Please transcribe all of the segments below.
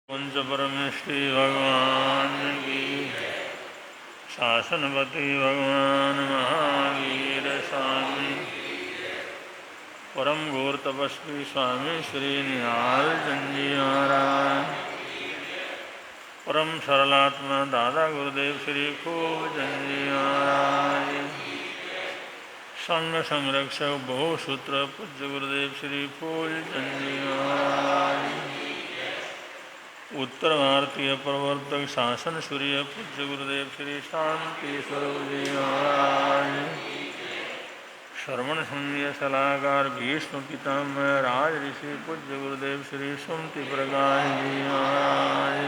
पंच परमेश्वरी भगवान की शासनपति भगवान महावीर स्वामी परम घोर तपस्वी स्वामी श्री निहाल चंद जी महाराज परम सरलात्मा दादा गुरुदेव श्री खूब चंद जी महाराज संघ संरक्षक बहुसूत्र पूज्य गुरुदेव श्री फूल चंद जी महाराज उत्तर भारतीय प्रवर्तक शासन सूर्य पूज्य गुरुदेव श्री शांति स्वरूप जी महाराज श्रवण संघीय सलाहकार भीष्म पितामह राज ऋषि पूज्य गुरुदेव श्री सुमति प्रकाश जी महाराज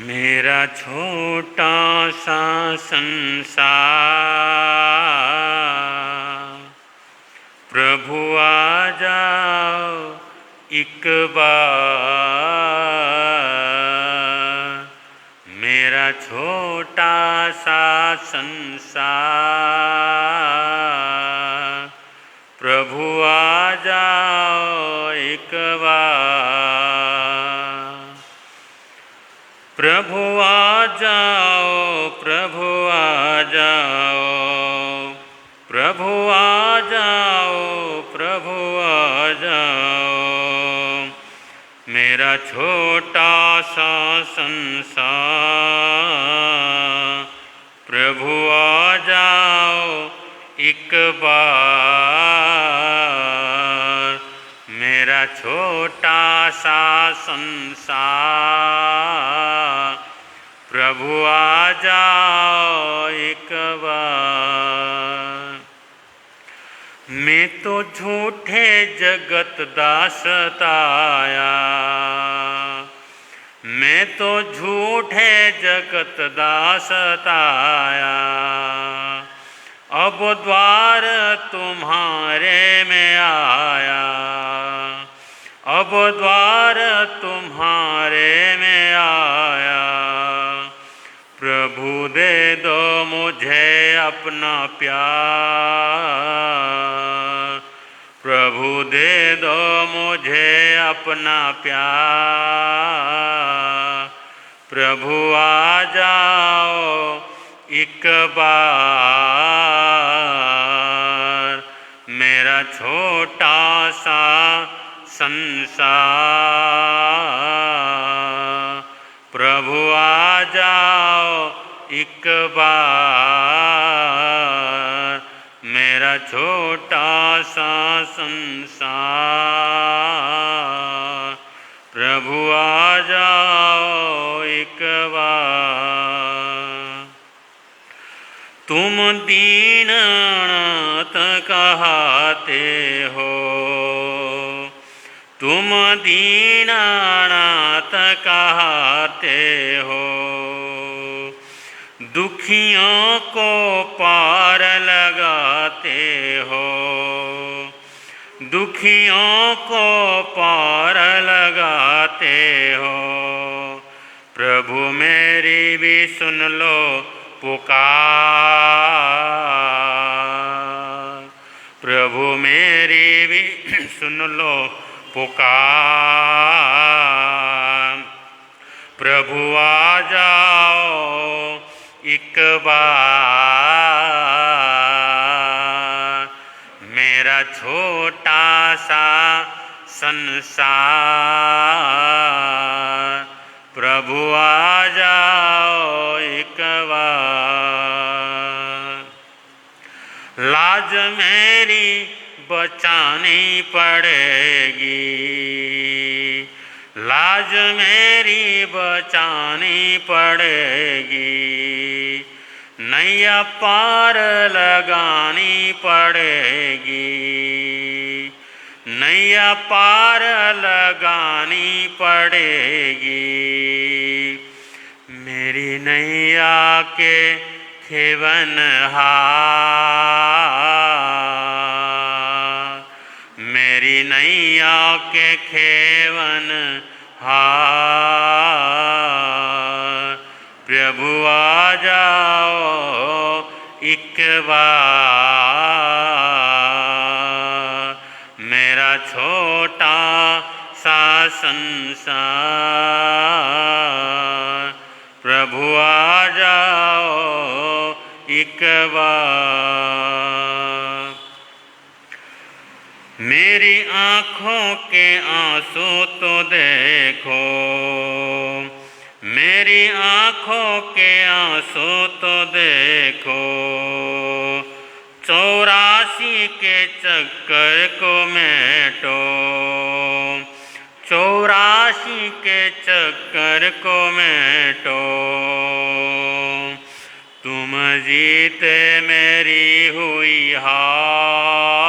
मेरा छोटा सा संसार प्रभु आ जाओ एक बार। मेरा छोटा सा संसार प्रभु आ जाओ एक बार। प्रभु आ जाओ, प्रभु आ जाओ, प्रभु आ जाओ, प्रभु आ जाओ। मेरा छोटा सा संसार प्रभु आ जाओ एक बार। मेरा छोटा सा संसार प्रभु आ जाओ एक बार। मैं तो झूठे जगत दास ताया, मैं तो झूठे जगत दास ताया। अब द्वार तुम्हारे में आया, अब द्वार तुम्हारे में आया। प्रभु दे दो मुझे अपना प्यार, प्रभु दे दो मुझे अपना प्यार। प्रभु आ जाओ एक बार, मेरा छोटा सा संसार। प्रभु आ जाओ एक बार, मेरा छोटा सा संसार। प्रभु आ जाओ एक बार। तुम दीन अनाथ कहते हो, तुम दीन अनाथ कहते हो। दुखियों को पार लगाते हो, दुखियों को पार लगाते हो। प्रभु मेरी भी सुन लो पुकार, प्रभु मेरी भी सुन लो पुकार। प्रभु आ जाओ एक बार, मेरा छोटा सा संसार। प्रभु आ जाओ एक बार। लाज मेरी बचानी पड़ेगी, लाज मेरी बचानी पड़ेगी। नैया पार लगानी पड़ेगी, नैया पार लगानी पड़ेगी। मेरी नैया के खेवनहार, मेरी नैया के खेवनहार। प्रभु आ जाओ एक बार, मेरा छोटा सा संसार। प्रभु आ जाओ एक बार। मेरी आँखों के आंसू तो देखो, मेरी आँखों के आंसू तो देखो। 84 के चक्कर को मेटो, 84 के चक्कर को मेटो। तुम जीते मेरी हुई हार,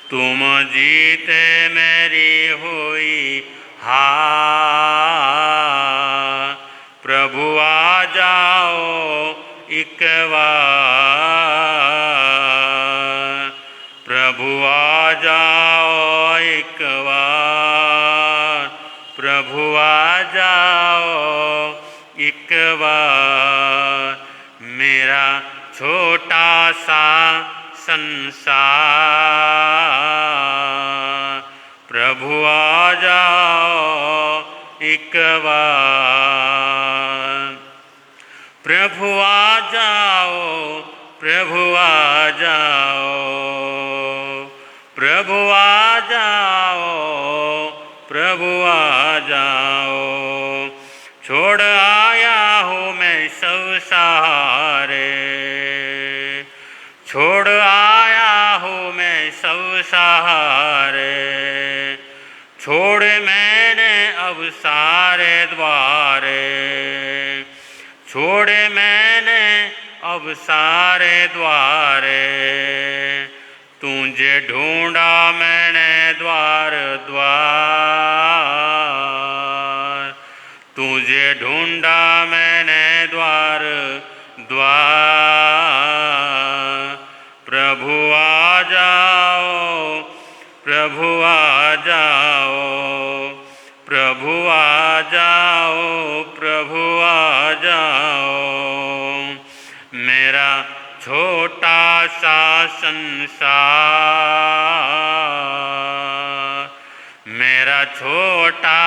तुम जीते मेरी हुई हार। प्रभु आ जाओ एक बार, प्रभु आ जाओ एक बार। प्रभु आ जाओ एक बार, मेरा छोटा सा संसार। प्रभु आ जाओ एक बार। प्रभु आ जाओ, प्रभु आ जाओ, प्रभु आ जाओ, प्रभु आ जाओ। छोड़ आया हूँ मैं सब सहारे, छोड़ आया हूँ मैं सब सहारे। छोड़ मैंने अब सारे द्वारे, छोड़े मैंने अब सारे द्वारे। तुझे ढूंढा मैंने द्वार द्वार, तुझे ढूंढा मैंने द्वार द्वार। प्रभु आ जाओ, प्रभु आ जाओ, प्रभु आ जाओ, प्रभु आ जाओ। मेरा छोटा सा संसार, मेरा छोटा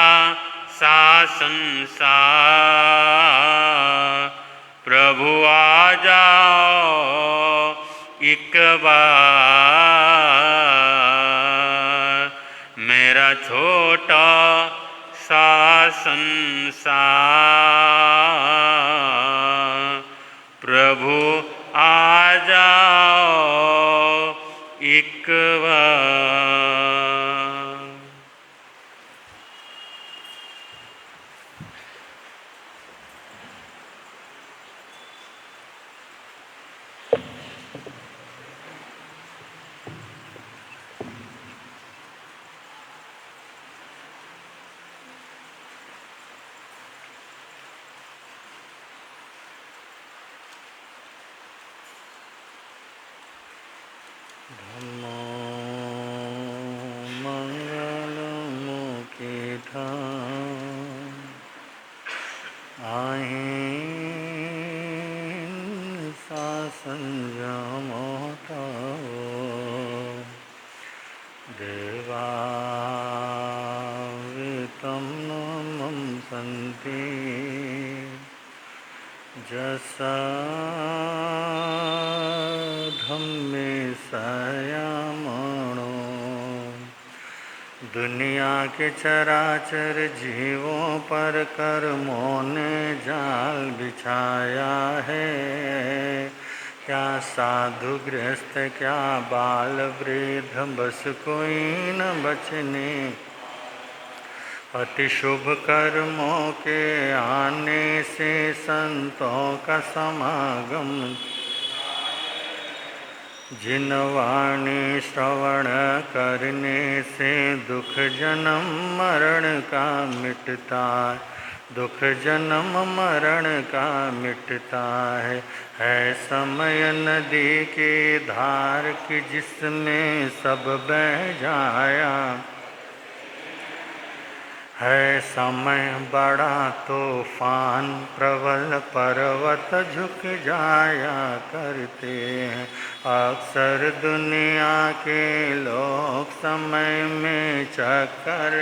सा संसार, प्रभु आ जाओ एक बार। मेरा छोटा सा संसार, प्रभु आ जाओ एक बार। दुनिया के चराचर जीवों पर कर्मों ने जाल बिछाया है। क्या साधु गृहस्थ, क्या बाल वृद्ध, बस कोई न बचने। अति शुभ कर्मों के आने से संतों का समागम, जिन वाणी श्रवण करने से दुख जन्म मरण का मिटता है, दुख जन्म मरण का मिटता है समय नदी की धार की जिसमें सब बह जाया। है समय बड़ा तूफान प्रबल पर्वत झुक जाया करते हैं। अक्सर दुनिया के लोग समय में चक्कर,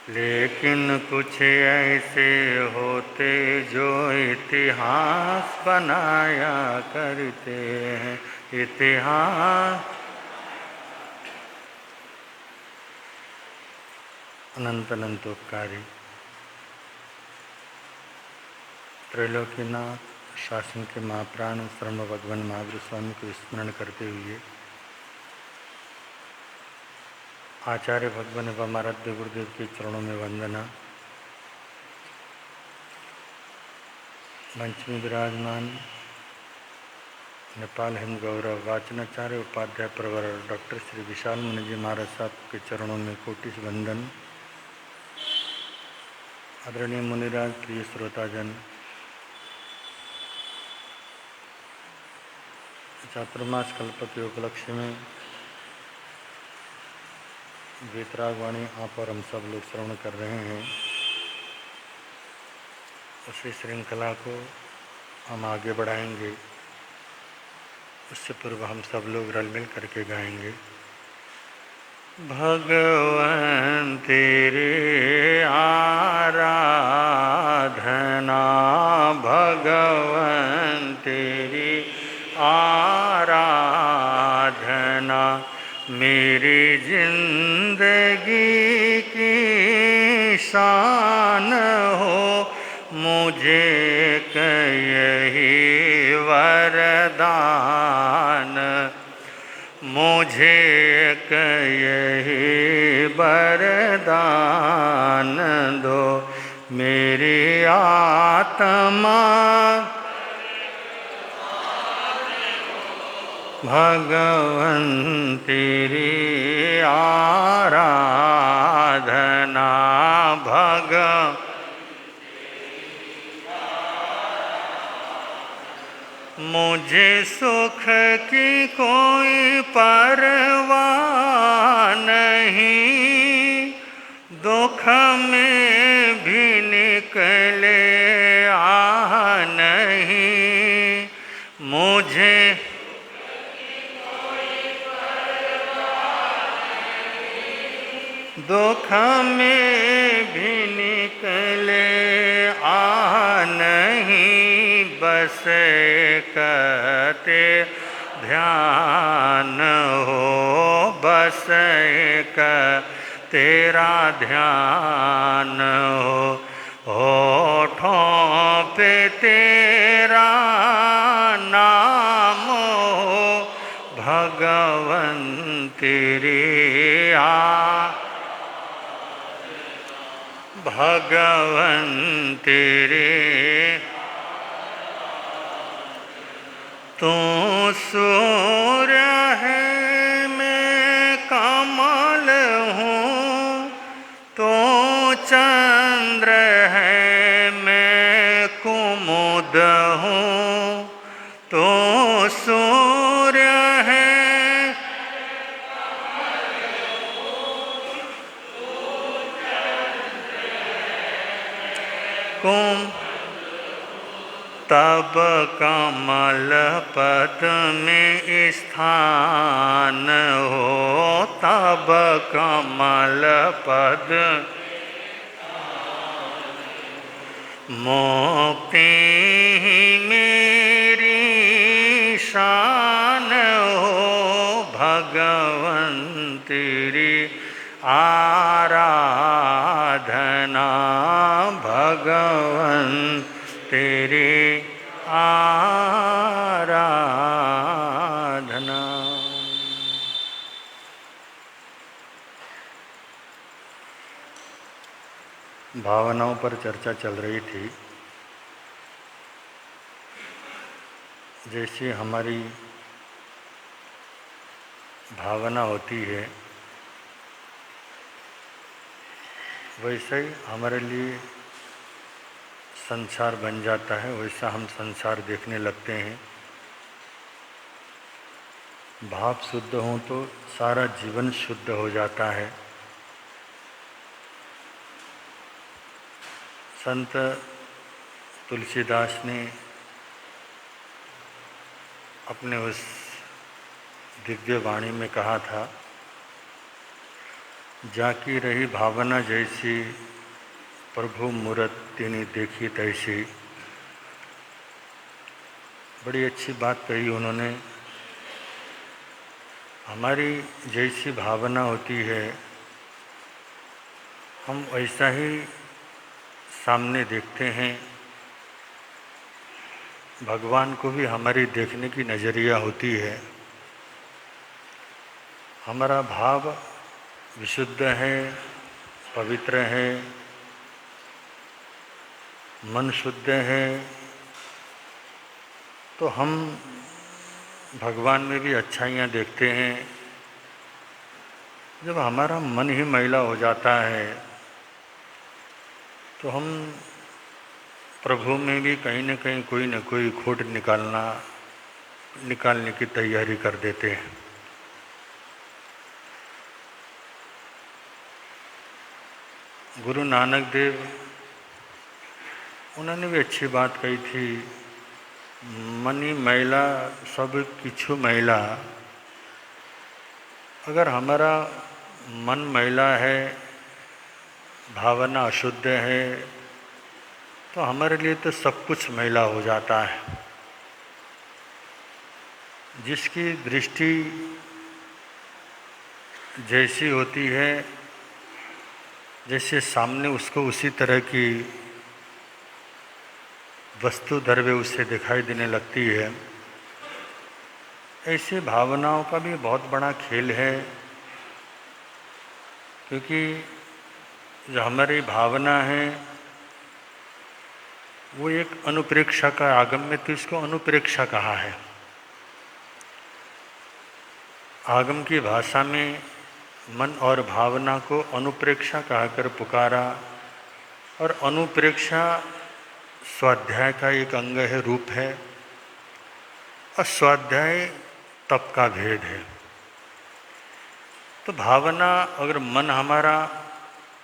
लेकिन कुछ ऐसे होते जो इतिहास बनाया करते हैं। इतिहास अनंत अनंतोपकारी त्रैलोक्यनाथ शासन के महाप्राण शरण भगवान महावीर स्वामी को स्मरण करते हुए आचार्य भगवान एवं आराध्य गुरुदेव के चरणों में वंदना। मंच में विराजमान नेपाल हिंद गौरव वाचनाचार्य उपाध्याय प्रवर डॉक्टर श्री विशाल मुनि जी महाराज साहब के चरणों में कोटि वंदन। आदरणीय मुनिराज, प्रिय श्रोताजन, चातुर्मास कल्प के उपलक्ष्य में वेतरागवाणी आप और हम सब लोग श्रवण कर रहे हैं। उसी श्रृंखला को हम आगे बढ़ाएंगे। उससे पूर्व हम सब लोग रल मिल करके गाएंगे। भगवान तेरे आराधना, भगवान तेरी आराधना, मेरी जिंदगी की शान हो। मुझे यही वरदान, मुझे यही वरदान दो। मेरी आत्मा भगवन तेरी आराधना मुझे सुख की कोई परवाह नहीं, दुख में भी निकले आह नहीं, मुझे दुख में भी निकले आह नहीं, बस करते ध्यान हो, बस एक तेरा ध्यान हो, होठों पे तेरा नाम हो, भगवन तेरी भगवन तेरे तू सूर्य है मैं कमल हूँ, तो चंद्र है मैं कुमुद हूँ, तो सूर्य है तब कमल पद में स्थान हो, तब कमल पद मुक्ति मेरी शान हो, भगवन तेरी आराधना, भगवन तेरी आराधना। भावनाओं पर चर्चा चल रही थी। जैसे हमारी भावना होती है वैसे ही हमारे लिए संसार बन जाता है, वैसा हम संसार देखने लगते हैं। भाव शुद्ध हो तो सारा जीवन शुद्ध हो जाता है। संत तुलसीदास ने अपने उस दिव्य वाणी में कहा था, जाकी रही भावना जैसी, प्रभु मूर्ति ने देखी तैसी। बड़ी अच्छी बात कही उन्होंने। हमारी जैसी भावना होती है हम वैसा ही सामने देखते हैं। भगवान को भी हमारी देखने की नज़रिया होती है। हमारा भाव विशुद्ध है, पवित्र है, मन शुद्ध है, तो हम भगवान में भी अच्छाइयाँ देखते हैं। जब हमारा मन ही मैला हो जाता है तो हम प्रभु में भी कहीं न कहीं कोई न कोई खोट निकालने की तैयारी कर देते हैं। गुरु नानक देव उन्होंने भी अच्छी बात कही थी, मनी मैला सब किछु मैला। अगर हमारा मन मैला है, भावना अशुद्ध है, तो हमारे लिए तो सब कुछ मैला हो जाता है। जिसकी दृष्टि जैसी होती है, जैसे सामने उसको उसी तरह की वस्तु द्रव्य उससे दिखाई देने लगती है। ऐसे भावनाओं का भी बहुत बड़ा खेल है, क्योंकि जो हमारी भावना है वो एक अनुप्रेक्षा का आगम में, तो इसको अनुप्रेक्षा कहा है। आगम की भाषा में मन और भावना को अनुप्रेक्षा कहकर पुकारा, और अनुप्रेक्षा स्वाध्याय का एक अंग है, रूप है, और स्वाध्याय तप का भेद है। तो भावना, अगर मन हमारा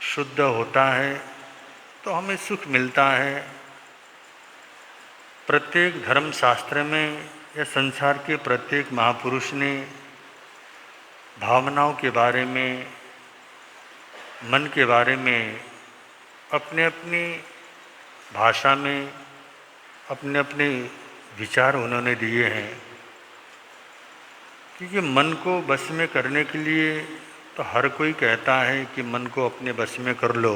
शुद्ध होता है तो हमें सुख मिलता है। प्रत्येक धर्म शास्त्र में या संसार के प्रत्येक महापुरुष ने भावनाओं के बारे में, मन के बारे में अपने अपनी भाषा में अपने अपने विचार उन्होंने दिए हैं। क्योंकि मन को बस में करने के लिए तो हर कोई कहता है कि मन को अपने बस में कर लो,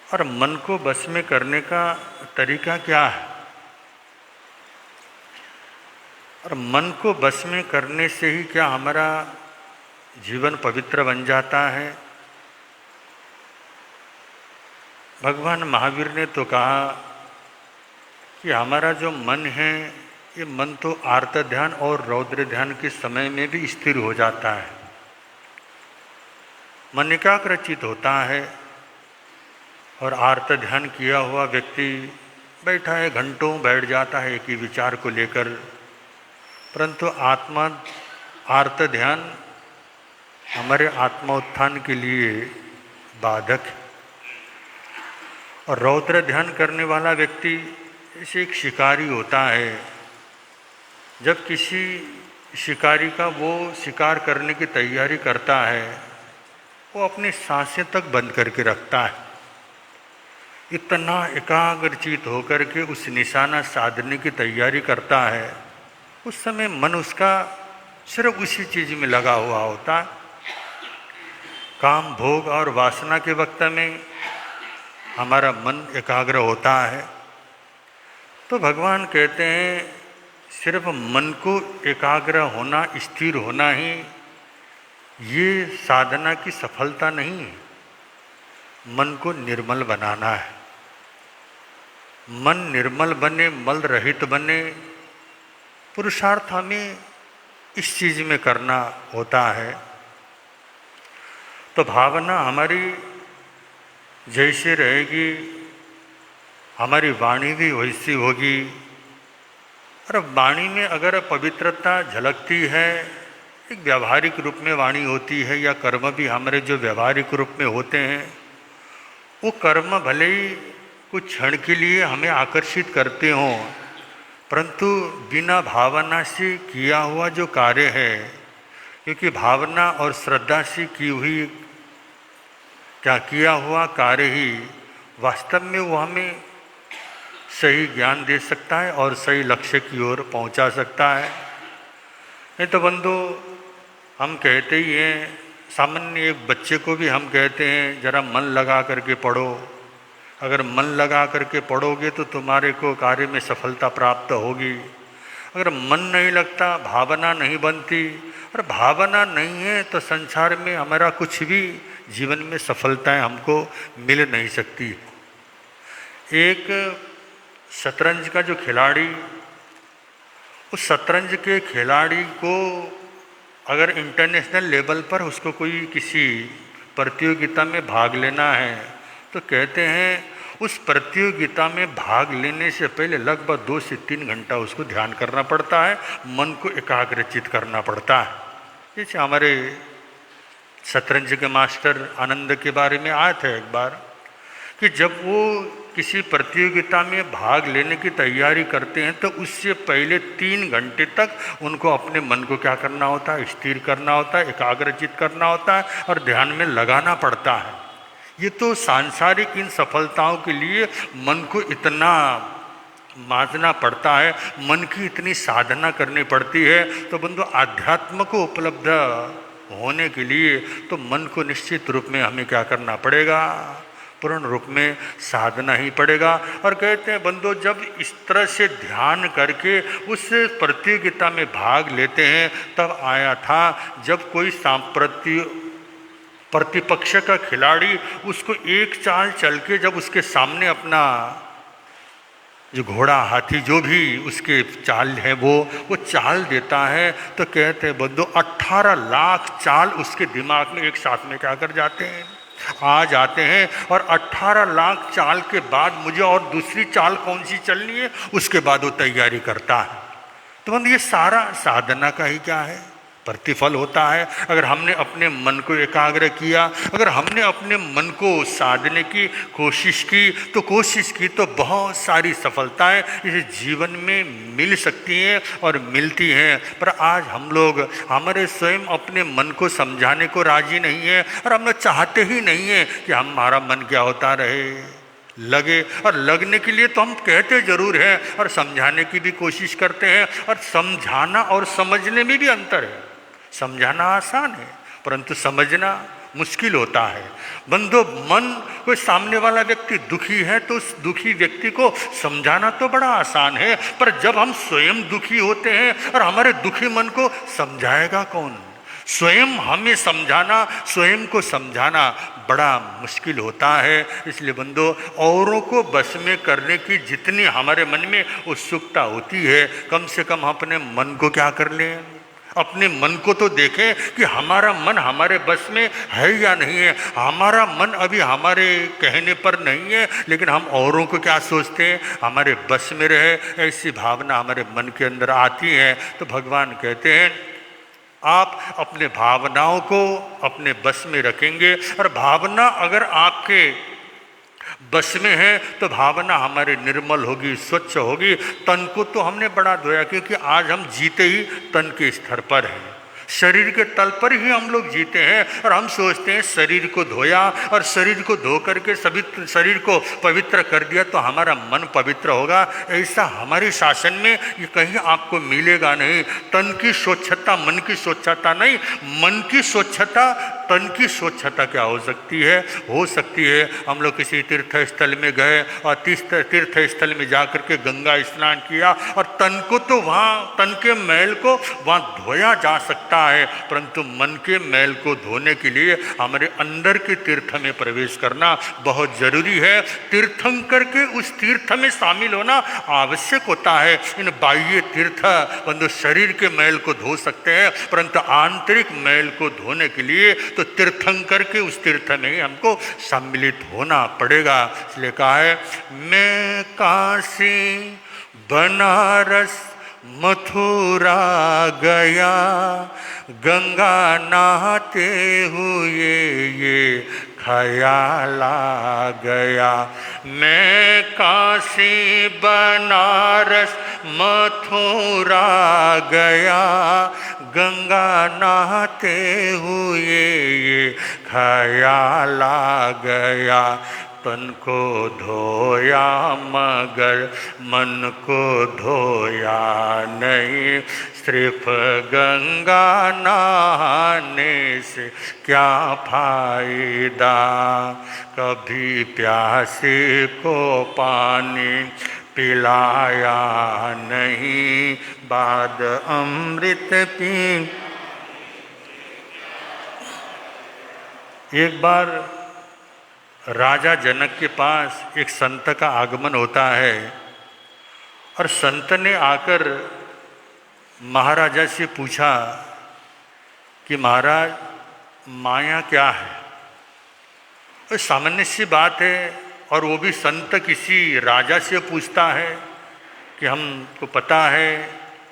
और मन को बस में करने का तरीका क्या है, और मन को बस में करने से ही क्या हमारा जीवन पवित्र बन जाता है। भगवान महावीर ने तो कहा कि हमारा जो मन है, ये मन तो आर्त ध्यान और रौद्र ध्यान के समय में भी स्थिर हो जाता है। मन एकाग्रचित होता है और आर्त ध्यान किया हुआ व्यक्ति बैठा है, घंटों बैठ जाता है एक ही विचार को लेकर। परंतु आत्मा आर्त ध्यान हमारे आत्मा उत्थान के लिए बाधक है। और रौद्र ध्यान करने वाला व्यक्ति जैसे एक शिकारी होता है। जब किसी शिकारी का वो शिकार करने की तैयारी करता है, वो अपनी सांसें तक बंद करके रखता है, इतना एकाग्रचित होकर के उस निशाना साधने की तैयारी करता है। उस समय मन उसका सिर्फ उसी चीज़ में लगा हुआ होता है। काम, भोग और वासना के वक्त में हमारा मन एकाग्र होता है। तो भगवान कहते हैं सिर्फ मन को एकाग्र होना, स्थिर होना ही ये साधना की सफलता नहीं है। मन को निर्मल बनाना है। मन निर्मल बने, मल रहित बने, पुरुषार्थ हमें इस चीज़ में करना होता है। तो भावना हमारी जैसे रहेगी, हमारी वाणी भी वैसी होगी। और वाणी में अगर पवित्रता झलकती है, एक व्यावहारिक रूप में वाणी होती है, या कर्म भी हमारे जो व्यावहारिक रूप में होते हैं, वो कर्म भले ही कुछ क्षण के लिए हमें आकर्षित करते हों, परंतु बिना भावना से किया हुआ जो कार्य है, क्योंकि भावना और श्रद्धा से की हुई क्या किया हुआ कार्य ही वास्तव में वो हमें सही ज्ञान दे सकता है और सही लक्ष्य की ओर पहुंचा सकता है। नहीं तो बंधु, हम कहते ही हैं, सामान्य एक बच्चे को भी हम कहते हैं जरा मन लगा करके पढ़ो। अगर मन लगा करके पढ़ोगे तो तुम्हारे को कार्य में सफलता प्राप्त होगी। अगर मन नहीं लगता, भावना नहीं बनती, और भावना नहीं है तो संसार में हमारा कुछ भी जीवन में सफलताएं हमको मिल नहीं सकती। एक शतरंज का जो खिलाड़ी, उस शतरंज के खिलाड़ी को अगर इंटरनेशनल लेवल पर उसको कोई किसी प्रतियोगिता में भाग लेना है, तो कहते हैं उस प्रतियोगिता में भाग लेने से पहले लगभग 2 से 3 घंटा उसको ध्यान करना पड़ता है, मन को एकाग्रचित करना पड़ता है। जैसे हमारे शतरंज के मास्टर आनंद के बारे में आया था एक बार, कि जब वो किसी प्रतियोगिता में भाग लेने की तैयारी करते हैं तो उससे पहले 3 घंटे तक उनको अपने मन को क्या करना होता है, स्थिर करना होता है, एकाग्रचित करना होता है और ध्यान में लगाना पड़ता है। ये तो सांसारिक इन सफलताओं के लिए मन को इतना मांझना पड़ता है, मन की इतनी साधना करनी पड़ती है। तो बंधु, आध्यात्म को उपलब्ध होने के लिए तो मन को निश्चित रूप में हमें क्या करना पड़ेगा, पूर्ण रूप में साधना ही पड़ेगा। और कहते हैं बंधु, जब इस तरह से ध्यान करके उस प्रतियोगिता में भाग लेते हैं, तब आया था जब कोई प्रतिपक्ष का खिलाड़ी उसको एक चाल चल के जब उसके सामने अपना जो घोड़ा हाथी जो भी उसके चाल है वो चाल देता है, तो कहते हैं बंदो 18 लाख चाल उसके दिमाग में एक साथ में क्या कर जाते हैं, आ जाते हैं। और 18 लाख चाल के बाद मुझे और दूसरी चाल कौन सी चलनी है, उसके बाद वो तैयारी करता है। तो बंद ये सारा साधना का ही क्या है, प्रतिफल होता है। अगर हमने अपने मन को एकाग्र किया, अगर हमने अपने मन को साधने की कोशिश की तो बहुत सारी सफलताएं इस जीवन में मिल सकती हैं और मिलती हैं। पर आज हम लोग हमारे स्वयं अपने मन को समझाने को राजी नहीं है, और हम लोग चाहते ही नहीं है कि हमारा मन क्या होता रहे, लगे। और लगने के लिए तो हम कहते जरूर हैं और समझाने की भी कोशिश करते हैं, और समझाना और समझने में भी अंतर है। समझाना आसान है परंतु समझना मुश्किल होता है। बंदो मन कोई सामने वाला व्यक्ति दुखी है तो उस दुखी व्यक्ति को समझाना तो बड़ा आसान है, पर जब हम स्वयं दुखी होते हैं और हमारे दुखी मन को समझाएगा कौन, स्वयं हमें समझाना, स्वयं को समझाना बड़ा मुश्किल होता है। इसलिए बंदो औरों को बस में करने की जितनी हमारे मन में उत्सुकता होती है, कम से कम अपने मन को क्या कर लें, अपने मन को तो देखें कि हमारा मन हमारे बस में है या नहीं है। हमारा मन अभी हमारे कहने पर नहीं है, लेकिन हम औरों को क्या सोचते हैं, हमारे बस में रहे, ऐसी भावना हमारे मन के अंदर आती है। तो भगवान कहते हैं आप अपने भावनाओं को अपने बस में रखेंगे, और भावना अगर आपके बस में है तो भावना हमारे निर्मल होगी, स्वच्छ होगी। तन को तो हमने बड़ा धोया, क्योंकि आज हम जीते ही तन के स्तर पर हैं, शरीर के तल पर ही हम लोग जीते हैं। और हम सोचते हैं शरीर को धोया और शरीर को धो करके सभी शरीर को पवित्र कर दिया तो हमारा मन पवित्र होगा। ऐसा हमारे शासन में ये कहीं आपको मिलेगा नहीं। तन की स्वच्छता मन की स्वच्छता नहीं, मन की स्वच्छता तन की स्वच्छता क्या हो सकती है, हो सकती है हम लोग किसी तीर्थ स्थल में गए और तीर्थ स्थल में जा कर के गंगा स्नान किया, और तन को तो वहाँ तन के मैल को वहाँ धोया जा सकता है, परंतु मन के मैल को धोने के लिए हमारे अंदर के तीर्थ में प्रवेश करना बहुत जरूरी है। तीर्थंकर के उस तीर्थ में शामिल होना आवश्यक होता है। इन बाह्य तीर्थ बंधु शरीर के मैल को धो सकते हैं, परंतु आंतरिक मैल को धोने के लिए तो तीर्थंकर के उस तीर्थ में ही हमको सम्मिलित होना पड़ेगा। इसलिए कहा है मैं काशी बनारस मथुरा गया, गंगा नहाते हुए ये ख्याल आ गया। मैं काशी बनारस मथुरा गया, गंगा नहाते हुए ये ख्याल आ गया। तन को धोया मगर मन को धोया नहीं, सिर्फ गंगा नहाने से क्या फायदा। कभी प्यासे को पानी पिलाया नहीं, बाद अमृत पी। एक बार राजा जनक के पास एक संत का आगमन होता है, और संत ने आकर महाराजा से पूछा कि महाराज माया क्या है। और सामान्य सी बात है, और वो भी संत किसी राजा से पूछता है कि हमको पता है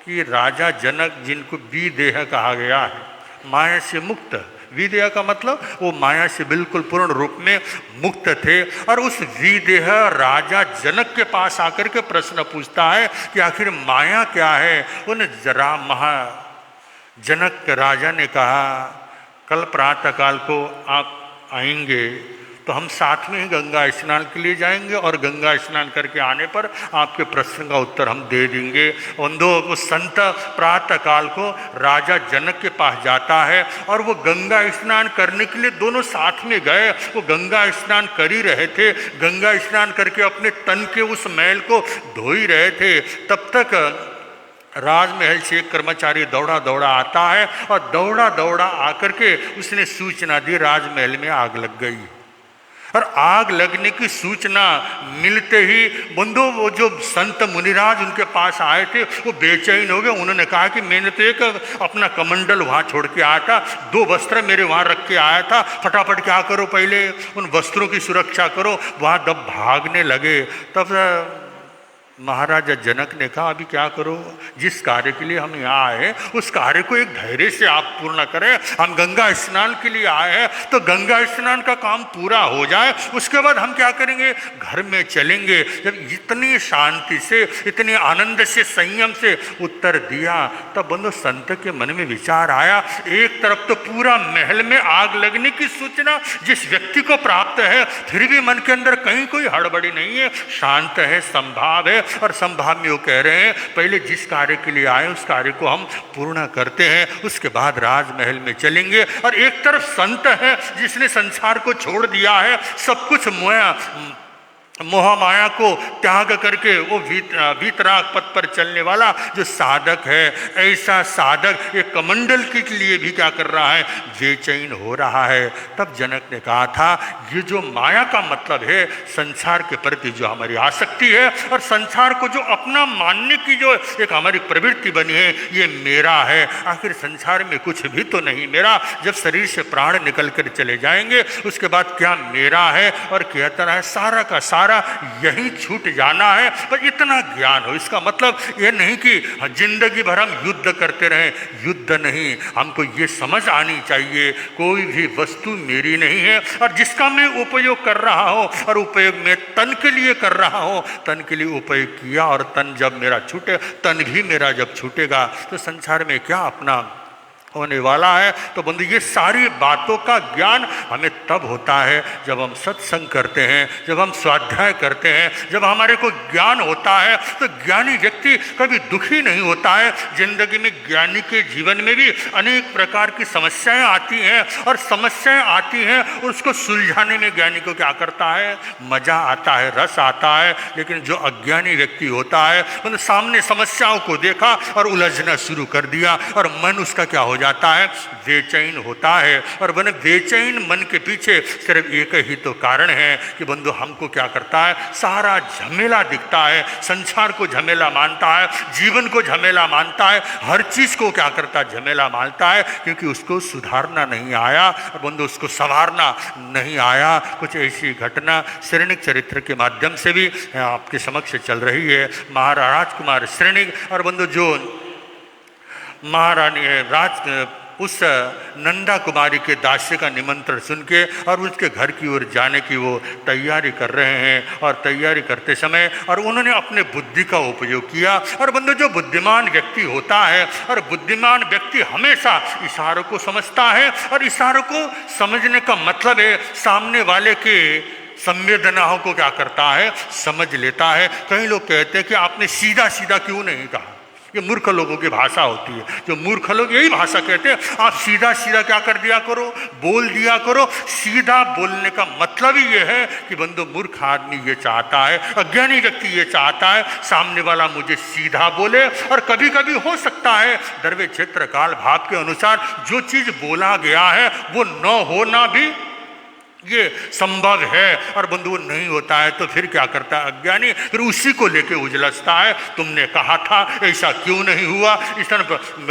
कि राजा जनक जिनको विदेह कहा गया है, माया से मुक्त। विदेह का मतलब वो माया से बिल्कुल पूर्ण रूप में मुक्त थे। और उस विदेह राजा जनक के पास आकर के प्रश्न पूछता है कि आखिर माया क्या है। उन जनक राजा ने कहा कल प्रातःकाल को आप आएंगे तो हम साथ में ही गंगा स्नान के लिए जाएंगे, और गंगा स्नान करके आने पर आपके प्रश्न का उत्तर हम दे देंगे। वो संत प्रातःकाल को राजा जनक के पास जाता है, और वो गंगा स्नान करने के लिए दोनों साथ में गए। वो गंगा स्नान कर ही रहे थे, गंगा स्नान करके अपने तन के उस मैल को धो ही रहे थे। तब तक राजमहल से एक कर्मचारी दौड़ा दौड़ा आता है, और दौड़ा दौड़ा आकर के उसने सूचना दी राजमहल में आग लग गई। और आग लगने की सूचना मिलते ही बंधु वो जो संत मुनिराज उनके पास आए थे वो बेचैन हो गए। उन्होंने कहा कि मैंने तो एक अपना कमंडल वहाँ छोड़ के आया था, 2 वस्त्र मेरे वहाँ रख के आया था, फटाफट क्या करो, पहले उन वस्त्रों की सुरक्षा करो। वहाँ जब भागने लगे तब महाराजा जनक ने कहा अभी क्या करो, जिस कार्य के लिए हम यहाँ आए हैं उस कार्य को एक धैर्य से आप पूर्ण करें। हम गंगा स्नान के लिए आए हैं तो गंगा स्नान का काम पूरा हो जाए, उसके बाद हम क्या करेंगे, घर में चलेंगे। जब इतनी शांति से, इतने आनंद से, संयम से उत्तर दिया तब बंधु संत के मन में विचार आया, एक तरफ तो पूरा महल में आग लगने की सूचना जिस व्यक्ति को प्राप्त है, फिर भी मन के अंदर कहीं कोई हड़बड़ी नहीं है, शांत है, संभाव है। और संभाव में वो कह रहे हैं पहले जिस कार्य के लिए आए उस कार्य को हम पूर्ण करते हैं, उसके बाद राजमहल में चलेंगे। और एक तरफ संत है जिसने संसार को छोड़ दिया है, सब कुछ मोह माया को त्याग करके वो वीतराग पथ पर चलने वाला जो साधक है, ऐसा साधक एक कमंडल के लिए भी क्या कर रहा है, बेचैन हो रहा है। तब जनक ने कहा था ये जो माया का मतलब है, संसार के प्रति जो हमारी आसक्ति है और संसार को जो अपना मानने की जो एक हमारी प्रवृत्ति बनी है, ये मेरा है। आखिर संसार में कुछ भी तो नहीं मेरा, जब शरीर से प्राण निकल कर चले जाएंगे उसके बाद क्या मेरा है। और कहता है सारा का सारा यही छूट जाना है। पर इतना ज्ञान हो, इसका मतलब ये नहीं कि जिंदगी भर हम युद्ध करते रहें, युद्ध नहीं, हमको ये समझ आनी चाहिए कोई भी वस्तु मेरी नहीं है। और जिसका मैं उपयोग कर रहा हूँ और उपयोग मैं तन के लिए कर रहा हूँ, तन के लिए उपयोग किया और तन जब मेरा छूटे, तन भी मेरा जब छूटेगा तो संसार में क्या अपना होने वाला है। तो बंधु ये सारी बातों का ज्ञान हमें तब होता है जब हम सत्संग करते हैं, जब हम स्वाध्याय करते हैं, जब हमारे को ज्ञान होता है। तो ज्ञानी व्यक्ति कभी दुखी नहीं होता है। जिंदगी में ज्ञानी के जीवन में भी अनेक प्रकार की समस्याएं आती हैं और समस्याएं आती हैं और उसको सुलझाने में ज्ञानी को क्या करता है, मजा आता है, रस आता है। लेकिन जो अज्ञानी व्यक्ति होता है मतलब सामने समस्याओं को देखा और उलझना शुरू कर दिया और मन उसका क्या हो जाता है, बेचैन होता है। और बने बेचैन मन के पीछे सिर्फ एक ही तो कारण है कि बंधु हमको क्या करता है, सारा झमेला दिखता है, संसार को झमेला मानता है, जीवन को झमेला मानता है, हर चीज को क्या करता है, झमेला मानता है, क्योंकि उसको सुधारना नहीं आया और बंधु उसको संवारना नहीं आया। कुछ ऐसी घटना श्रेणिक चरित्र के माध्यम से भी आपके समक्ष चल रही है। महाराज राजकुमार श्रेणिक और बंधु जो महारानी उस नंदा कुमारी के दास्य का निमंत्रण सुन के और उसके घर की ओर जाने की वो तैयारी कर रहे हैं। और तैयारी करते समय और उन्होंने अपने बुद्धि का उपयोग किया। और बंधु जो बुद्धिमान व्यक्ति होता है और बुद्धिमान व्यक्ति हमेशा इशारों को समझता है और इशारों को समझने का मतलब है सामने वाले के संवेदनाओं को क्या करता है, समझ लेता है। कई लोग कहते हैं कि आपने सीधा सीधा क्यों नहीं कहा, ये मूर्ख लोगों की भाषा होती है। जो मूर्ख लोग यही भाषा कहते हैं, आप सीधा सीधा क्या कर दिया करो, बोल दिया करो। सीधा बोलने का मतलब ही ये है कि बंधु मूर्ख आदमी ये चाहता है, अज्ञानी व्यक्ति ये चाहता है सामने वाला मुझे सीधा बोले। और कभी कभी हो सकता है द्रव्य क्षेत्र काल भाव के अनुसार जो चीज बोला गया है वो न होना भी ये संभव है। और बंधु वो नहीं होता है तो फिर क्या करता है अज्ञानी, फिर उसी को लेके उजलसता है, तुमने कहा था ऐसा क्यों नहीं हुआ, इस तरह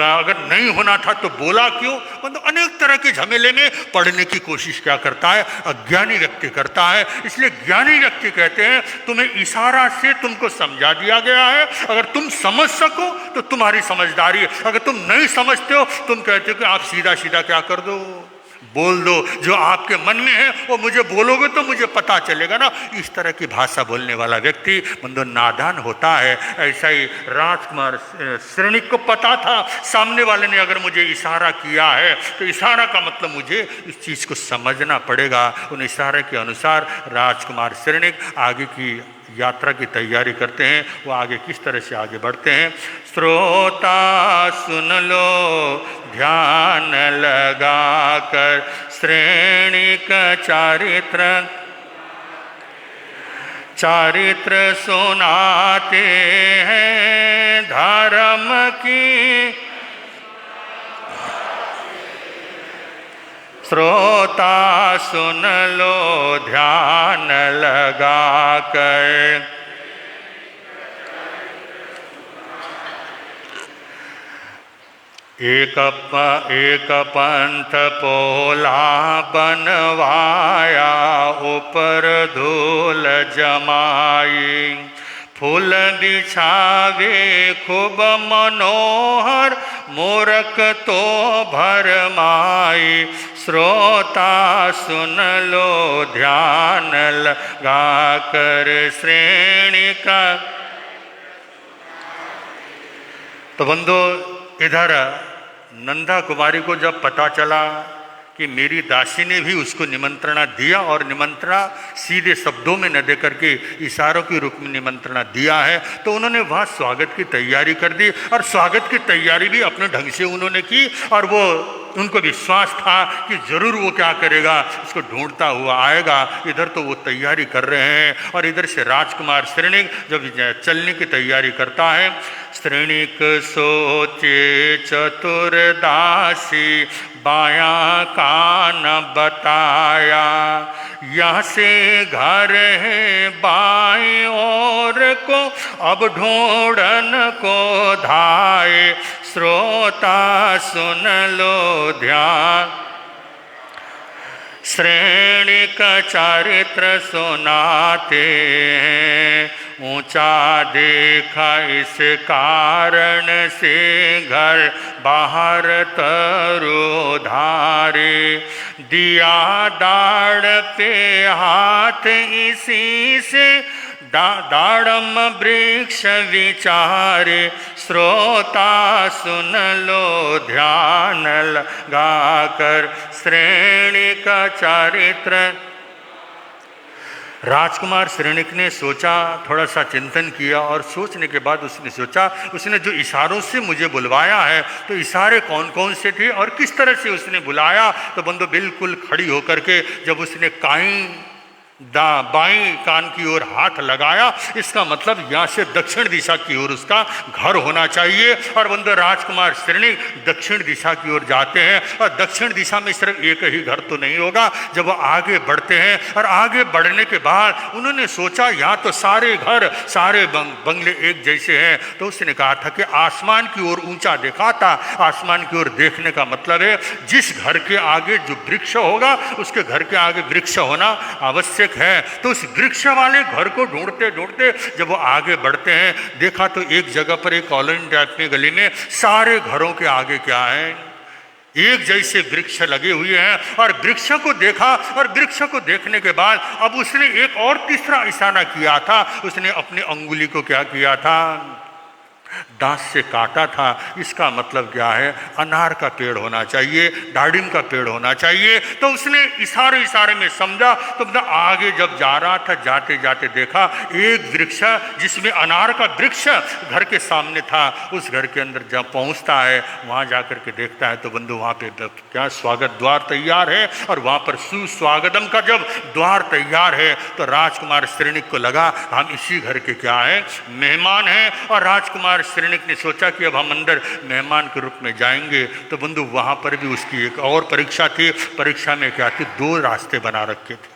अगर नहीं होना था तो बोला क्यों। बंधु अनेक तरह के झमेले में पढ़ने की कोशिश क्या करता है, अज्ञानी व्यक्ति करता है। इसलिए ज्ञानी व्यक्ति कहते हैं तुम्हें इशारा से तुमको समझा दिया गया है, अगर तुम समझ सको तो तुम्हारी समझदारी है, अगर तुम नहीं समझते हो तुम कहते हो कि आप सीधा सीधा क्या कर दो, बोल दो जो आपके मन में है वो मुझे बोलोगे तो मुझे पता चलेगा ना। इस तरह की भाषा बोलने वाला व्यक्ति बंधु नादान होता है। ऐसा ही राजकुमार श्रेणिक को पता था सामने वाले ने अगर मुझे इशारा किया है तो इशारा का मतलब मुझे इस चीज़ को समझना पड़ेगा। उन इशारे के अनुसार राजकुमार श्रेणिक आगे की यात्रा की तैयारी करते हैं। वो आगे किस तरह से आगे बढ़ते हैं, श्रोता सुन लो ध्यान लगा कर श्रेणिक चारित्र सुनाते हैं धर्म की श्रोता सुन लो ध्यान लगा कर। एक पंथ पोला बनवाया, ऊपर धूल जमाई। फूल बिछावे खूब मनोहर, मूर्ख तो भरमाई। श्रोता सुन लो ध्यान लगा कर श्रेणी का। तो बंधु, इधर नंदा कुमारी को जब पता चला कि मेरी दासी ने भी उसको निमंत्रणा दिया, और निमंत्रणा सीधे शब्दों में न दे करके इशारों के रूप में निमंत्रणा दिया है, तो उन्होंने वहाँ स्वागत की तैयारी कर दी। और स्वागत की तैयारी भी अपने ढंग से उन्होंने की, और वो उनको विश्वास था कि जरूर वो क्या करेगा, इसको ढूंढता हुआ आएगा। इधर तो वो तैयारी कर रहे हैं, और इधर से राजकुमार श्रेणिक जब चलने की तैयारी करता है। श्रेणिक सोचे चतुरदासी, बाया कान बताया। यहाँ से घर है बाई ओर को, अब ढूंढन को धाए। श्रोता सुन लो ध्यान। श्रेणी का चरित्र सुनाते हैं, ऊंचा देखा इस कारण से घर बाहर तरो धारे। दिया दाड़ पे हाथ इसी से, दाड़म वृक्ष विचारे। श्रोता सुन लो ध्यान लगा कर श्रेणी का चरित्र। राजकुमार श्रेणिक ने सोचा, थोड़ा सा चिंतन किया, और सोचने के बाद उसने सोचा, उसने जो इशारों से मुझे बुलवाया है, तो इशारे कौन कौन से थे और किस तरह से उसने बुलाया। तो बंधु, बिल्कुल खड़ी होकर के जब उसने बाईं कान की ओर हाथ लगाया, इसका मतलब यहाँ से दक्षिण दिशा की ओर उसका घर होना चाहिए। और बंधु, राजकुमार श्रेणिक दक्षिण दिशा की ओर जाते हैं, और दक्षिण दिशा में सिर्फ एक ही घर तो नहीं होगा। जब वो आगे बढ़ते हैं, और आगे बढ़ने के बाद उन्होंने सोचा यहाँ तो सारे घर, सारे बंगले एक जैसे हैं। तो उसने कहा था कि आसमान की ओर ऊंचा देखा था। आसमान की ओर देखने का मतलब है जिस घर के आगे जो वृक्ष होगा, उसके घर के आगे वृक्ष होना आवश्यक है। तो उस वृक्ष वाले घर को ढूंढते ढूंढते जब वो आगे बढ़ते हैं, देखा तो एक जगह पर एक कॉलोनी टाइप में गली में सारे घरों के आगे क्या है, एक जैसे वृक्ष लगे हुए हैं। और वृक्ष को देखा, और वृक्ष को देखने के बाद अब उसने एक और तीसरा इशारा किया था। उसने अपनी अंगुली को क्या किया था, दांत से काटा था। इसका मतलब क्या है, अनार का पेड़ होना चाहिए, दाड़िम का पेड़ होना चाहिए। तो उसने इशारे इशारे में समझा। तो मतलब आगे जब जा रहा था, जाते जाते देखा एक वृक्ष जिसमें अनार का वृक्ष घर के सामने था। उस घर के अंदर जब पहुंचता है, वहां जाकर के देखता है तो बंधु वहां पे क्या स्वागत द्वार तैयार है। और वहां पर सुस्वागतम का जब द्वार तैयार है, तो राजकुमार श्रेणिक को लगा हम इसी घर के क्या है, मेहमान हैं। और राजकुमार श्रेणिक ने सोचा कि अब हम अंदर मेहमान के रूप में जाएंगे। तो बंधु वहां पर भी उसकी एक और परीक्षा थी। परीक्षा में क्या थी, दो रास्ते बना रखे थे।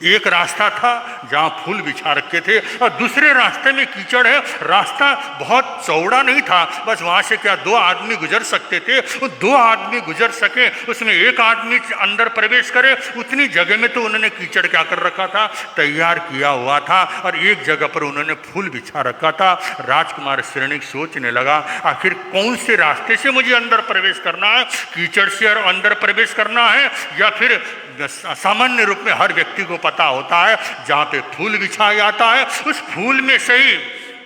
एक रास्ता था जहाँ फूल बिछा रखे थे, और दूसरे रास्ते में कीचड़ है। रास्ता बहुत चौड़ा नहीं था, बस वहाँ से क्या दो आदमी गुजर सकते थे। वो दो आदमी गुजर सके, उसमें एक आदमी अंदर प्रवेश करे, उतनी जगह में तो उन्होंने कीचड़ क्या कर रखा था, तैयार किया हुआ था। और एक जगह पर उन्होंने फूल बिछा रखा था। राजकुमार श्रेणिक सोचने लगा आखिर कौन से रास्ते से मुझे अंदर प्रवेश करना है, कीचड़ से और अंदर प्रवेश करना है, या फिर सामान्य रूप में हर व्यक्ति को पता होता है जहाँ पे फूल बिछाया जाता है उस फूल में से ही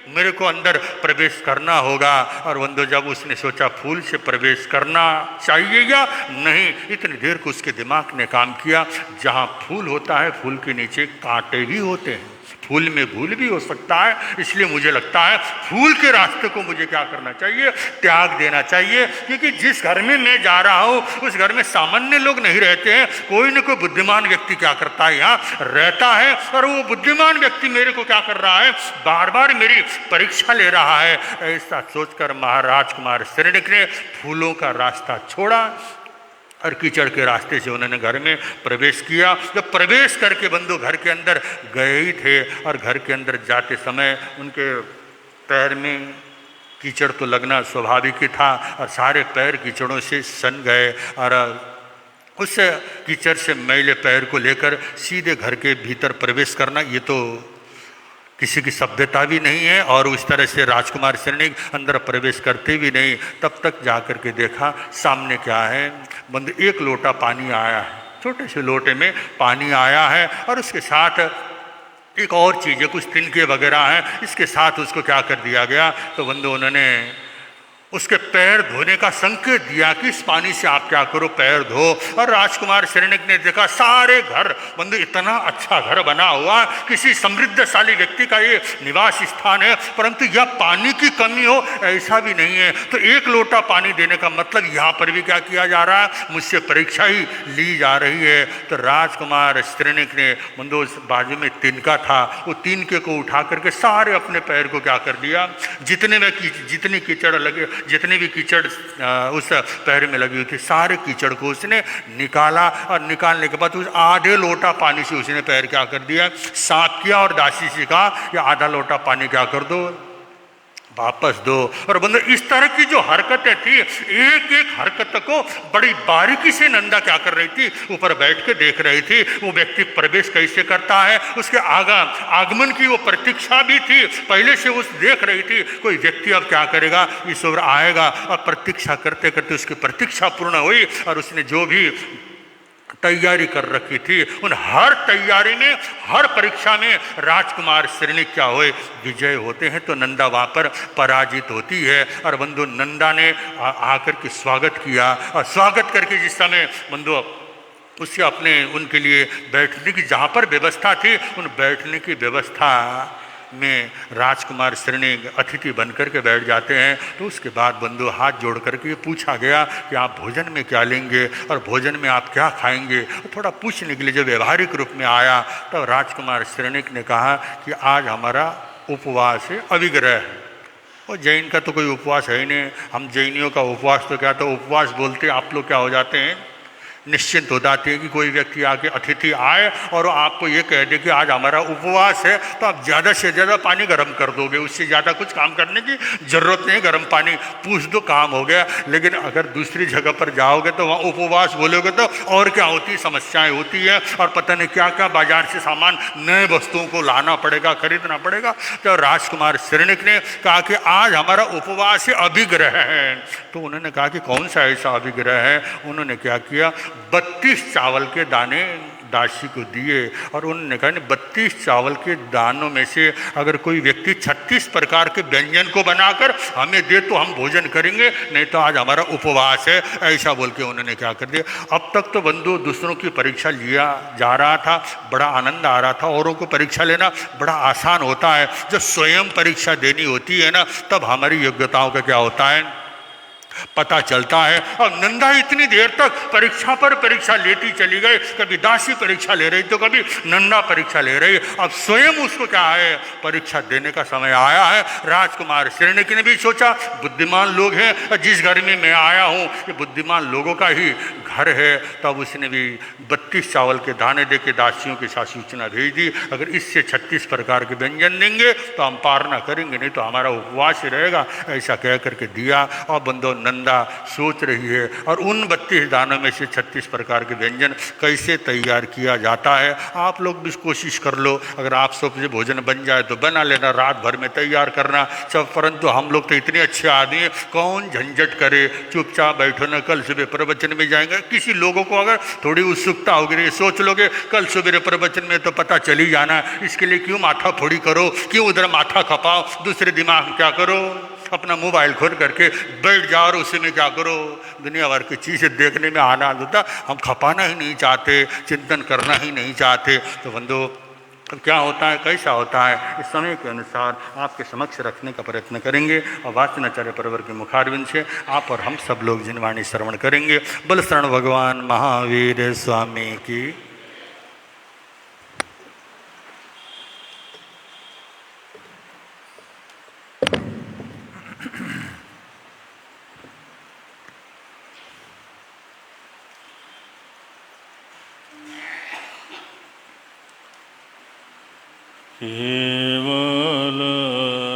मेरे को अंदर प्रवेश करना होगा। और बंधु जब उसने सोचा फूल से प्रवेश करना चाहिए या नहीं, इतनी देर को उसके दिमाग ने काम किया, जहाँ फूल होता है फूल के नीचे कांटे भी होते हैं, फूल में भूल भी हो सकता है। इसलिए मुझे लगता है फूल के रास्ते को मुझे क्या करना चाहिए, त्याग देना चाहिए। क्योंकि जिस घर में मैं जा रहा हूँ उस घर में सामान्य लोग नहीं रहते हैं, कोई न कोई बुद्धिमान व्यक्ति क्या करता है, यहाँ रहता है। और वो बुद्धिमान व्यक्ति मेरे को क्या कर रहा है, बार बार मेरी परीक्षा ले रहा है। ऐसा सोचकर महाराज कुमार श्रेणिक ने फूलों का रास्ता छोड़ा और कीचड़ के रास्ते से उन्होंने घर में प्रवेश किया। जब प्रवेश करके बंधु घर के अंदर गए ही थे और घर के अंदर जाते समय उनके पैर में कीचड़ तो लगना स्वाभाविक ही था और सारे पैर कीचड़ों से सन गए और उस कीचड़ से मैले पैर को लेकर सीधे घर के भीतर प्रवेश करना ये तो किसी की सभ्यता भी नहीं है और उस तरह से राजकुमार श्रेणिक अंदर प्रवेश करते भी नहीं। तब तक जा कर के देखा सामने क्या है, बंद एक लोटा पानी आया है, छोटे से लोटे में पानी आया है और उसके साथ एक और चीज़ है, कुछ तिनके वगैरह हैं, इसके साथ उसको क्या कर दिया गया तो बंधु उन्होंने उसके पैर धोने का संकेत दिया कि इस पानी से आप क्या करो, पैर धो। और राजकुमार श्रेणिक ने देखा सारे घर बंधु इतना अच्छा घर बना हुआ, किसी समृद्धशाली व्यक्ति का ये निवास स्थान है, परंतु यह पानी की कमी हो ऐसा भी नहीं है। तो एक लोटा पानी देने का मतलब यहाँ पर भी क्या किया जा रहा है, मुझसे परीक्षा ही ली जा रही है। तो राजकुमार श्रेणिक ने बंधु बाजू में तिनका था, वो तिनके को उठा करके सारे अपने पैर को क्या कर दिया, जितनी कीचड़ लगे, जितने भी कीचड़ उस पैर में लगी हुई थी सारे कीचड़ को उसने निकाला और निकालने के बाद उस आधे लोटा पानी से उसने पैर क्या कर दिया, साफ किया और दासी से कहा या आधा लोटा पानी क्या कर दो, वापस दो। और बंधु इस तरह की जो हरकतें थी, एक एक हरकत को बड़ी बारीकी से नंदा क्या कर रही थी, ऊपर बैठ के देख रही थी। वो व्यक्ति प्रवेश कैसे करता है, उसके आगमन की वो प्रतीक्षा भी थी, पहले से उस देख रही थी कोई व्यक्ति अब क्या करेगा, ईश्वर आएगा। और प्रतीक्षा करते करते उसकी प्रतीक्षा पूर्ण हुई और उसने जो भी तैयारी कर रखी थी उन हर तैयारी में, हर परीक्षा में राजकुमार श्रेणिक क्या हुए, विजय होते हैं। तो नंदा वहाँ पर पराजित होती है और बंधु नंदा ने आकर के स्वागत किया और स्वागत करके जिस समय बंधु उससे अपने उनके लिए बैठने की जहाँ पर व्यवस्था थी, उन बैठने की व्यवस्था में राजकुमार श्रेणिक अतिथि बनकर के बैठ जाते हैं। तो उसके बाद बंधु हाथ जोड़ करके पूछा गया कि आप भोजन में क्या लेंगे और भोजन में आप क्या खाएंगे। थोड़ा पूछने के लिए जब व्यवहारिक रूप में आया तो राजकुमार श्रेणिक ने कहा कि आज हमारा उपवास है, अविग्रह है। और जैन का तो कोई उपवास है ही नहीं, हम जैनियों का उपवास तो क्या, तो उपवास बोलते आप लोग क्या हो जाते हैं, निश्चिंत हो जाती है कि कोई व्यक्ति आके अतिथि आए और आपको ये कह दे कि आज हमारा उपवास है, तो आप ज़्यादा से ज़्यादा पानी गर्म कर दोगे, उससे ज़्यादा कुछ काम करने की ज़रूरत नहीं, गर्म पानी पूछ दो काम हो गया। लेकिन अगर दूसरी जगह पर जाओगे तो वहाँ उपवास बोलोगे तो और क्या होती है, समस्याएं होती है और पता नहीं क्या क्या बाजार से सामान नए वस्तुओं को लाना पड़ेगा, खरीदना पड़ेगा। तो राजकुमार श्रेणिक ने कहा कि आज हमारा उपवास है, अभिग्रह है। तो उन्होंने कहा कि कौन सा ऐसा अभिग्रह है। उन्होंने क्या किया, 32 चावल के दाने दासी को दिए और उन्होंने कहा 32 चावल के दानों में से अगर कोई व्यक्ति 36 प्रकार के व्यंजन को बनाकर हमें दे तो हम भोजन करेंगे, नहीं तो आज हमारा उपवास है, ऐसा बोल के उन्होंने क्या कर दिया। अब तक तो बंधु दूसरों की परीक्षा लिया जा रहा था, बड़ा आनंद आ रहा था, औरों को परीक्षा लेना बड़ा आसान होता है। जब स्वयं परीक्षा देनी होती है ना, तब हमारी योग्यताओं का क्या होता है, पता चलता है। और नंदा इतनी देर तक परीक्षा पर परीक्षा लेती चली गई, कभी दासी परीक्षा ले रही तो कभी नंदा परीक्षा ले रही। अब स्वयं उसको क्या है, परीक्षा देने का समय आया है। राजकुमार श्रेणिक ने भी सोचा बुद्धिमान लोग हैं, जिस घर में मैं आया हूँ ये बुद्धिमान लोगों का ही घर है। तब उसने भी 32 चावल के दाने दे के दासियों के साथ सूचना भेज दी, अगर इससे 36 प्रकार के व्यंजन देंगे तो हम पार ना करेंगे, नहीं तो हमारा उपवास ही रहेगा, ऐसा कह करके दिया। और बंदो नंदा सोच रही है और उन 32 दानों में से 36 प्रकार के व्यंजन कैसे तैयार किया जाता है। आप लोग भी कोशिश कर लो, अगर आप सब से भोजन बन जाए तो बना लेना, रात भर में तैयार करना सब। परंतु हम लोग तो इतने अच्छे आदमी हैं, कौन झंझट करे, चुपचाप बैठो ना, कल सुबह प्रवचन में जाएंगे। किसी लोगों को अगर थोड़ी उत्सुकता होगी, सोच लोगे कल सुबह प्रवचन में तो पता चल ही जाना, इसके लिए क्यों माथा फोड़ी करो, क्यों उधर माथा खपाओ, दूसरे दिमाग क्या करो, अपना मोबाइल खोल करके बैठ जाओ और उसी में क्या करो, दुनिया भर की चीज़ें देखने में आनंद होता। हम खपाना ही नहीं चाहते, चिंतन करना ही नहीं चाहते। तो बंधु अब क्या होता है, कैसा होता है, इस समय के अनुसार आपके समक्ष रखने का प्रयत्न करेंगे। और वाचनाचार्य परवर के मुखारविंद से आप और हम सब लोग जिनवाणी श्रवण करेंगे। बल शरण भगवान महावीर स्वामी की। केवल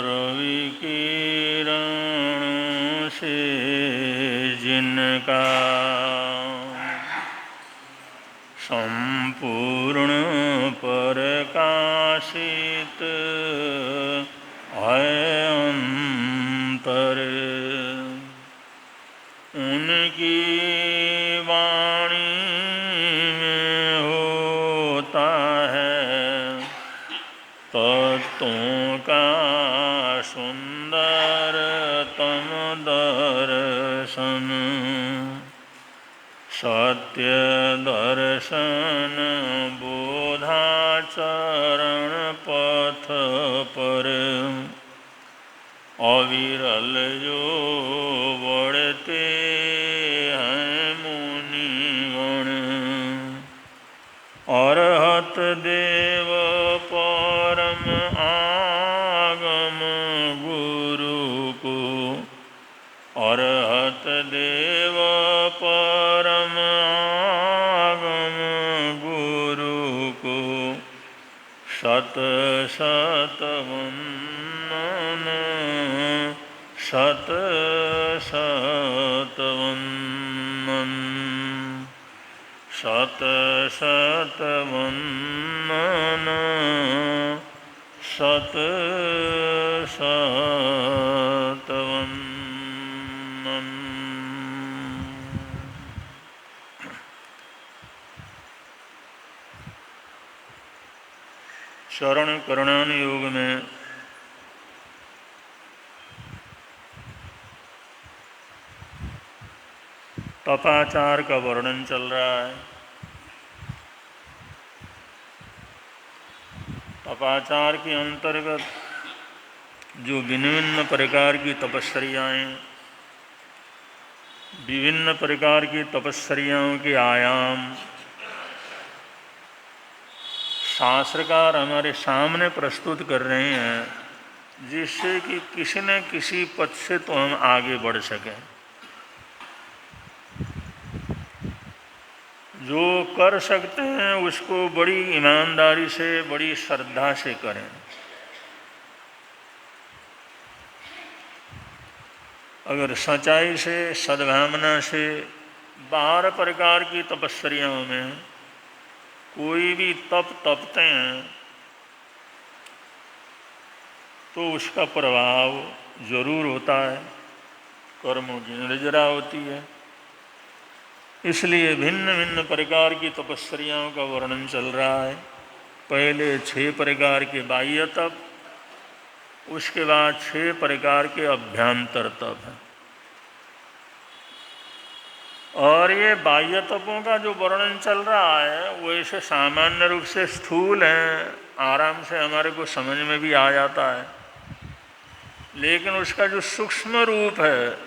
रवि किरण से जिनका संपूर्ण प्रकाशित है अंतर, उनकी वाणी में होता है तत्वों का सुंदरतम दर्शन, सत्य दर्शन बोधाचरण पथ पर अविरल जो बढ़ते हैं मुनिगण, अरहत देव परम आगम गुरु को, अरहत देव परम आगम गुरु को शत शत वंदन, शत शत वंदन, शत शत वंदन, शत शत वंदन। शरण करणान योग में तपाचार का वर्णन चल रहा है। तपाचार के अंतर्गत जो भिन्न प्रकार की तपस्याएँ, विभिन्न प्रकार की तपस्याओं के आयाम शास्त्रकार हमारे सामने प्रस्तुत कर रहे हैं, जिससे कि किसी न किसी पथ से तो हम आगे बढ़ सकें। जो कर सकते हैं उसको बड़ी ईमानदारी से, बड़ी श्रद्धा से करें। अगर सच्चाई से, सद्भावना से 12 प्रकार की तपस्याओं में कोई भी तप तपते हैं तो उसका प्रभाव जरूर होता है, कर्मों की निर्जरा होती है। इसलिए भिन्न भिन्न प्रकार की तपस्याओं का वर्णन चल रहा है। पहले 6 प्रकार के बाह्य तप, उसके बाद 6 प्रकार के अभ्यंतर तप हैं। और ये बाह्य तपों का जो वर्णन चल रहा है वो ऐसे सामान्य रूप से स्थूल हैं, आराम से हमारे को समझ में भी आ जाता है, लेकिन उसका जो सूक्ष्म रूप है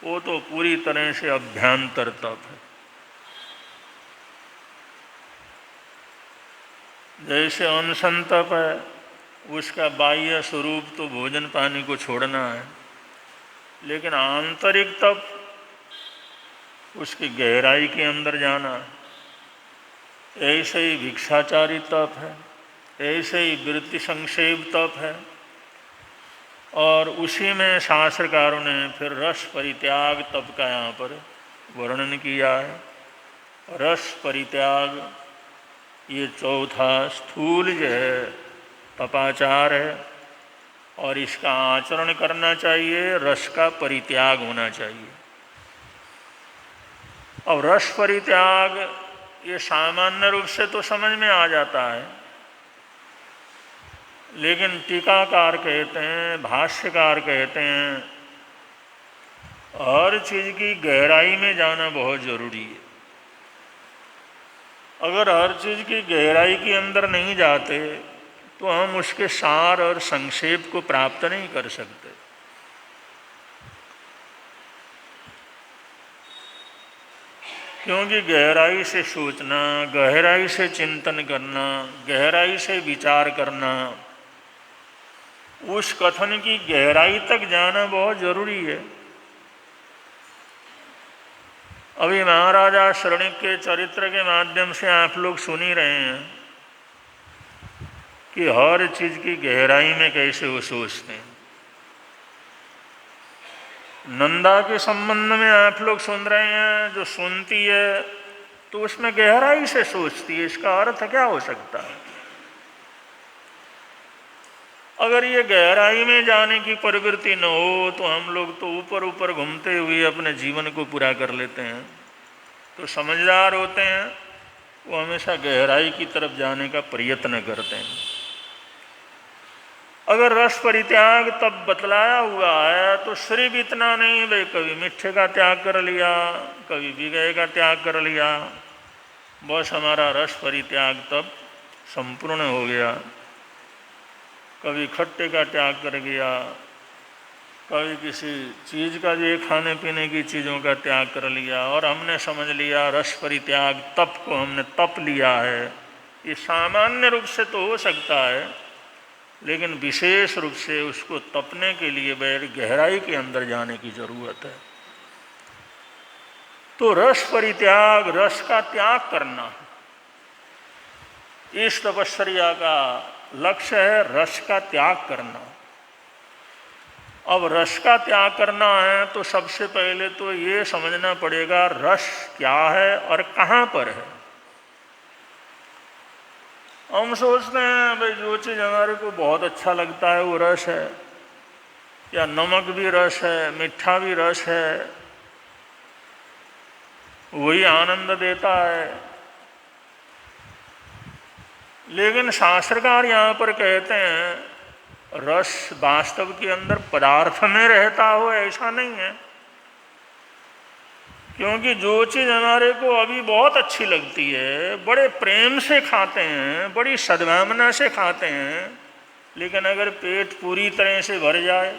वो तो पूरी तरह से अभ्यंतर तप है। जैसे अनशन तप है, उसका बाह्य स्वरूप तो भोजन पानी को छोड़ना है, लेकिन आंतरिक तप उसकी गहराई के अंदर जाना है। ऐसे ही भिक्षाचारी तप है, ऐसे ही वृत्ति संक्षेप तप है। और उसी में शास्त्रकारों ने फिर रस परित्याग तप का यहाँ पर वर्णन किया है। रस परित्याग ये चौथा स्थूल जो है तपाचार है, और इसका आचरण करना चाहिए, रस का परित्याग होना चाहिए। अब रस परित्याग ये सामान्य रूप से तो समझ में आ जाता है, लेकिन टीकाकार कहते हैं, भाष्यकार कहते हैं, हर चीज़ की गहराई में जाना बहुत ज़रूरी है। अगर हर चीज़ की गहराई के अंदर नहीं जाते तो हम उसके सार और संक्षेप को प्राप्त नहीं कर सकते। क्योंकि गहराई से सोचना, गहराई से चिंतन करना, गहराई से विचार करना, उस कथन की गहराई तक जाना बहुत जरूरी है। अभी महाराजा शरणिक के चरित्र के माध्यम से आप लोग सुन ही रहे हैं कि हर चीज़ की गहराई में कैसे वो सोचते हैं। नंदा के संबंध में आप लोग सुन रहे हैं, जो सुनती है तो उसमें गहराई से सोचती है, इसका अर्थ क्या हो सकता है? अगर ये गहराई में जाने की प्रवृत्ति न हो तो हम लोग तो ऊपर ऊपर घूमते हुए अपने जीवन को पूरा कर लेते हैं। तो समझदार होते हैं वो हमेशा गहराई की तरफ जाने का प्रयत्न करते हैं। अगर रस परित्याग तब बतलाया हुआ है तो सिर्फ इतना नहीं भाई, कभी मिठ्ठे का त्याग कर लिया, कभी विगय का त्याग कर लिया, बस हमारा रस परित्याग तब संपूर्ण हो गया। कभी खट्टे का त्याग कर गया, कभी किसी चीज़ का, जो खाने पीने की चीज़ों का त्याग कर लिया, और हमने समझ लिया रस परित्याग तप को हमने तप लिया है। ये सामान्य रूप से तो हो सकता है, लेकिन विशेष रूप से उसको तपने के लिए बड़ी गहराई के अंदर जाने की जरूरत है। तो रस परित्याग, रस का त्याग करना, इस तपस्या का लक्ष्य है, रस का त्याग करना। अब रस का त्याग करना है तो सबसे पहले तो ये समझना पड़ेगा रस क्या है और कहाँ पर है। हम सोचते हैं भाई जो चीज़ हमारे को बहुत अच्छा लगता है वो रस है, या नमक भी रस है, मीठा भी रस है, वही आनंद देता है। लेकिन शास्त्रकार यहाँ पर कहते हैं रस वास्तव के अंदर पदार्थ में रहता हो ऐसा नहीं है, क्योंकि जो चीज़ हमारे को अभी बहुत अच्छी लगती है, बड़े प्रेम से खाते हैं, बड़ी सद्भावना से खाते हैं, लेकिन अगर पेट पूरी तरह से भर जाए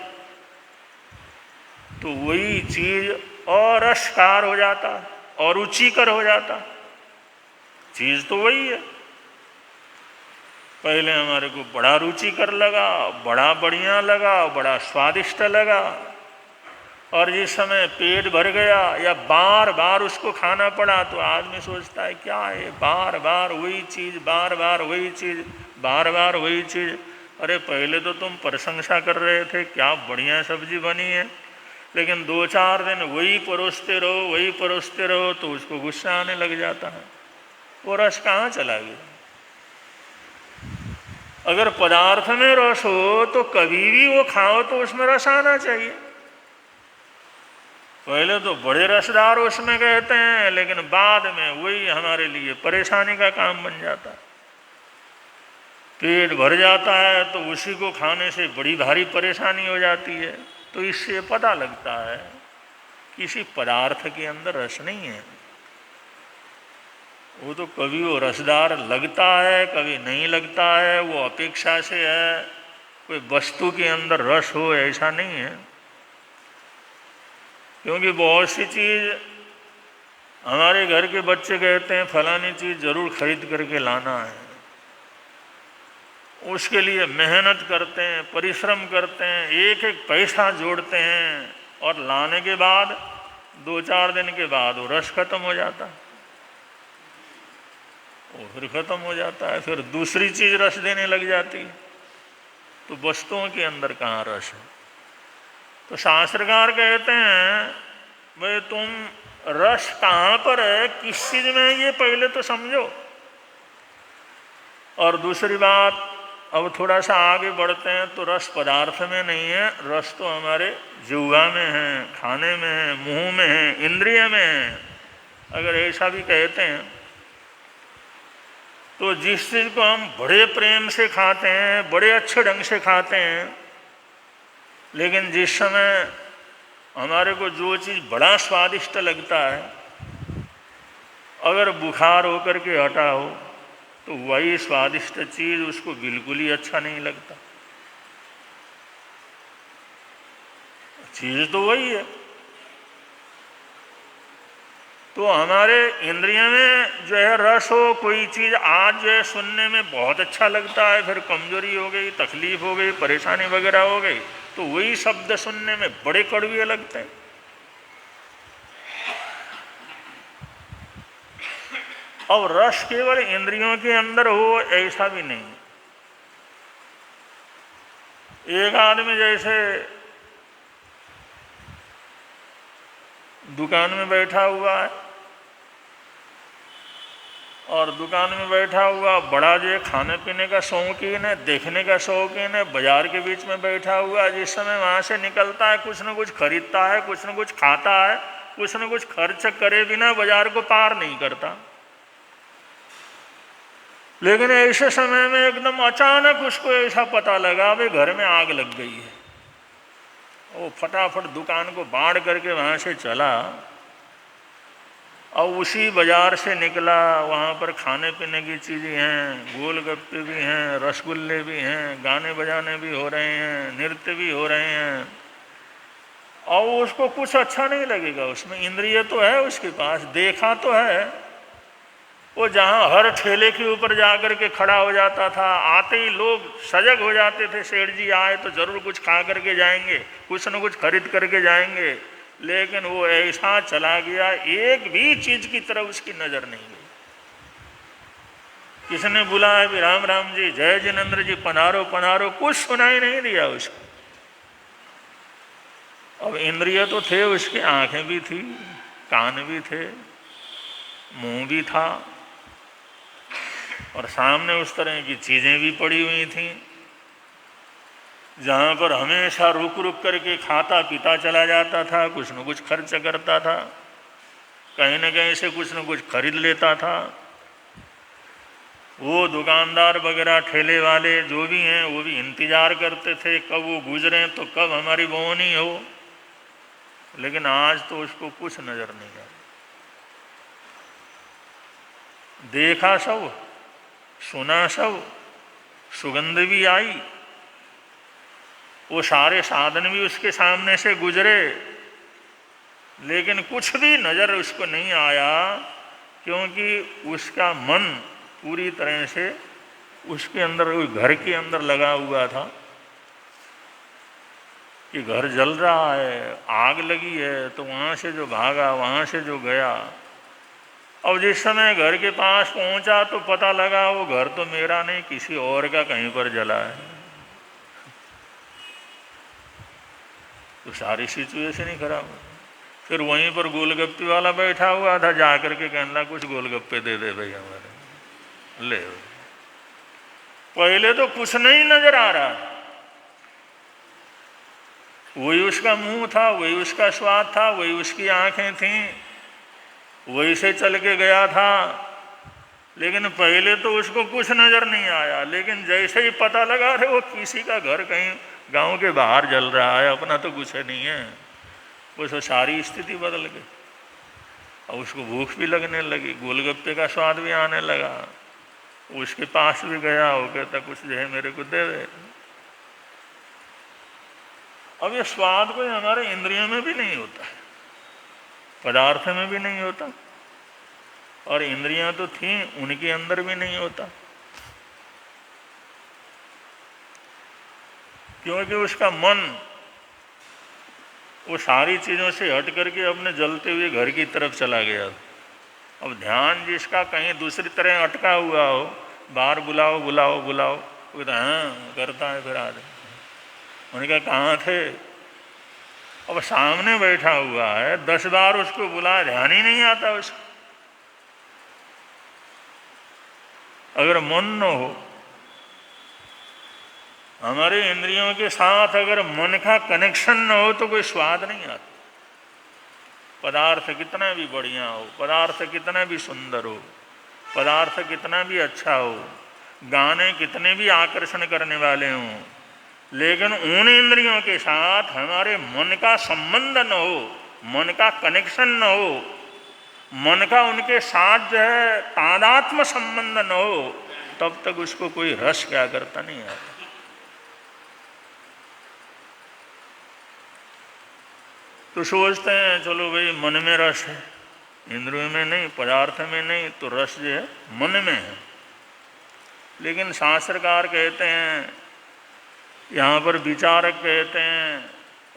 तो वही चीज़ अरसकार हो जाता है, अरुचिकर हो जाता। चीज़ तो वही है, पहले हमारे को बड़ा रुचिकर लगा, बड़ा बढ़िया लगा, बड़ा स्वादिष्ट लगा, और जिस समय पेट भर गया या बार बार उसको खाना पड़ा तो आदमी सोचता है क्या है, बार बार वही चीज़, बार बार वही चीज़, बार बार वही चीज़। अरे पहले तो तुम प्रशंसा कर रहे थे क्या बढ़िया सब्जी बनी है, लेकिन 2-4 दिन वही परोसते रहो, वही परोसते रहो तो उसको गुस्सा आने लग जाता है। वो रस कहाँ चला गया? अगर पदार्थ में रस हो तो कभी भी वो खाओ तो उसमें रस आना चाहिए। पहले तो बड़े रसदार उसमें कहते हैं, लेकिन बाद में वही हमारे लिए परेशानी का काम बन जाता है। पेट भर जाता है तो उसी को खाने से बड़ी भारी परेशानी हो जाती है। तो इससे पता लगता है किसी पदार्थ के अंदर रस नहीं है। वो तो कभी वो रसदार लगता है, कभी नहीं लगता है, वो अपेक्षा से है। कोई वस्तु के अंदर रस हो ऐसा नहीं है, क्योंकि बहुत सी चीज़ हमारे घर के बच्चे कहते हैं फलानी चीज़ ज़रूर खरीद करके लाना है, उसके लिए मेहनत करते हैं, परिश्रम करते हैं, एक एक पैसा जोड़ते हैं, और लाने के बाद 2-4 दिन के बाद वो रस खत्म हो जाता है। वो फिर खत्म हो जाता है, फिर दूसरी चीज़ रस देने लग जाती है। तो वस्तुओं के अंदर कहाँ रस है? तो शास्त्रकार कहते हैं भाई तुम रस कहाँ पर है, किस चीज़ में है, ये पहले तो समझो। और दूसरी बात, अब थोड़ा सा आगे बढ़ते हैं तो रस पदार्थ में नहीं है, रस तो हमारे जिह्वा में है, खाने में है, मुंह में है, इंद्रिय में है। अगर ऐसा भी कहते हैं तो जिस चीज़ को हम बड़े प्रेम से खाते हैं, बड़े अच्छे ढंग से खाते हैं, लेकिन जिस समय हमारे को जो चीज़ बड़ा स्वादिष्ट लगता है, अगर बुखार होकर के हटा हो तो वही स्वादिष्ट चीज़ उसको बिल्कुल ही अच्छा नहीं लगता। चीज़ तो वही है। तो हमारे इंद्रिय में जो है रस हो, कोई चीज़ आज जो है सुनने में बहुत अच्छा लगता है, फिर कमजोरी हो गई, तकलीफ हो गई, परेशानी वगैरह हो गई, तो वही शब्द सुनने में बड़े कड़वे लगते हैं। अब रस केवल इंद्रियों के अंदर हो ऐसा भी नहीं। एक आदमी जैसे दुकान में बैठा हुआ है और दुकान में बैठा हुआ बड़ा जो खाने पीने का शौकीन है, देखने का शौकीन है, बाजार के बीच में बैठा हुआ है, जिस समय वहाँ से निकलता है कुछ न कुछ खरीदता है, कुछ न कुछ खाता है, कुछ न कुछ खर्च करे बिना बाजार को पार नहीं करता। लेकिन ऐसे समय में एकदम अचानक उसको ऐसा पता लगा भाई घर में आग लग गई है। वो फटाफट दुकान को बाढ़ करके वहाँ से चला और उसी बाजार से निकला। वहाँ पर खाने पीने की चीज़ें हैं, गोलगप्पे भी हैं, रसगुल्ले भी हैं, गाने बजाने भी हो रहे हैं, नृत्य भी हो रहे हैं और उसको कुछ अच्छा नहीं लगेगा। उसमें इंद्रिय तो है उसके पास, देखा तो है। वो जहाँ हर ठेले के ऊपर जा कर के खड़ा हो जाता था, आते ही लोग सजग हो जाते थे, सेठ जी आए तो ज़रूर कुछ खा करके जाएंगे, कुछ न कुछ खरीद करके जाएंगे। लेकिन वो ऐसा चला गया, एक भी चीज़ की तरफ उसकी नज़र नहीं गई। किसने बुलाया भी राम राम जी, जय जिनेंद्र जी, पधारो पधारो, कुछ सुनाई नहीं दिया उसको। अब इंद्रिय तो थे उसके, आंखें भी थी, कान भी थे, मुंह भी था और सामने उस तरह की चीज़ें भी पड़ी हुई थीं जहाँ पर हमेशा रुक रुक करके खाता पीता चला जाता था, कुछ न कुछ खर्च करता था, कहीं न कहीं से कुछ न कुछ खरीद लेता था। वो दुकानदार वगैरह ठेले वाले जो भी हैं वो भी इंतज़ार करते थे कब वो गुजरें तो कब हमारी बोनी हो। लेकिन आज तो उसको कुछ नज़र नहीं आया। देखा सब, सुना सब, सुगंध भी आई, वो सारे साधन भी उसके सामने से गुजरे, लेकिन कुछ भी नज़र उसको नहीं आया क्योंकि उसका मन पूरी तरह से उसके अंदर, घर के अंदर लगा हुआ था कि घर जल रहा है, आग लगी है, तो वहाँ से जो भागा, वहाँ से जो गया। अब जिस समय घर के पास पहुँचा तो पता लगा वो घर तो मेरा नहीं, किसी और का कहीं पर जला है। तो सारी सिचुएशन ही खराब हो। फिर वहीं पर गोलगप्पे वाला बैठा हुआ था, जा कर के कहना कुछ गोलगप्पे दे दे भाई हमारे, ले। पहले तो कुछ नहीं नजर आ रहा, वही उसका मुंह था, वही उसका स्वाद था, वही उसकी आंखें थीं, वही से चल के गया था। लेकिन पहले तो उसको कुछ नज़र नहीं आया, लेकिन जैसे ही पता लगा रहे वो किसी का घर कहीं गांव के बाहर जल रहा है, अपना तो कुछ नहीं है, वो सारी स्थिति बदल गई। और उसको भूख भी लगने लगी, गोलगप्पे का स्वाद भी आने लगा। उसके पास भी गया, वो कहता कुछ जो है मेरे को दे दे। अब ये स्वाद कोई हमारे इंद्रियों में भी नहीं होता, पदार्थ में भी नहीं होता, और इंद्रियां तो थीं उनके अंदर भी नहीं होता, क्योंकि उसका मन वो सारी चीज़ों से हट करके अपने जलते हुए घर की तरफ चला गया। अब ध्यान जिसका कहीं दूसरी तरह अटका हुआ हो, बाहर बुलाओ बुलाओ बुलाओ, वो तो हाँ करता है। फिर आदमी उनका कहाँ थे, अब सामने बैठा हुआ है, 10 बार उसको बुलाया, ध्यान ही नहीं आता उसको। अगर मन न हो, हमारे इंद्रियों के साथ अगर मन का कनेक्शन न हो तो कोई स्वाद नहीं आता। पदार्थ कितना भी बढ़िया हो, पदार्थ कितना भी सुंदर हो, पदार्थ कितना भी अच्छा हो, गाने कितने भी आकर्षण करने वाले हों, लेकिन उन इंद्रियों के साथ हमारे मन का संबंध न हो, मन का कनेक्शन न हो, मन का उनके साथ जो है तादात्म्य संबंध न हो, तब तक उसको कोई रस क्या करता नहीं आता। तो सोचते हैं चलो भाई मन में रस है, इंद्रियों में नहीं, पदार्थ में नहीं, तो रस जो है मन में है। लेकिन शास्त्रकार कहते हैं, यहाँ पर विचारक कहते हैं,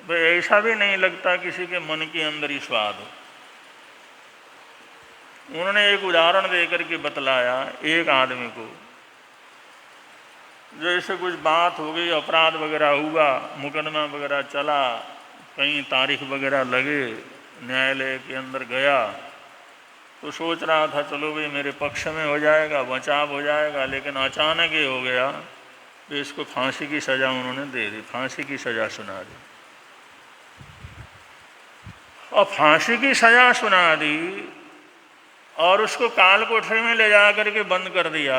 भाई ऐसा भी नहीं लगता किसी के मन के अंदर ही स्वाद हो। उन्होंने एक उदाहरण देकर के बतलाया, एक आदमी को जैसे कुछ बात हो गई, अपराध वगैरह हुआ, मुकदमा वगैरह चला, कहीं तारीख वगैरह लगे, न्यायालय के अंदर गया, तो सोच रहा था चलो भाई मेरे पक्ष में हो जाएगा, बचाव हो जाएगा, लेकिन अचानक ये हो गया कि इसको फांसी की सज़ा उन्होंने दे दी, फांसी की सज़ा सुना दी। और फांसी की सज़ा सुना दी और उसको काल कोठरी में ले जा करके बंद कर दिया,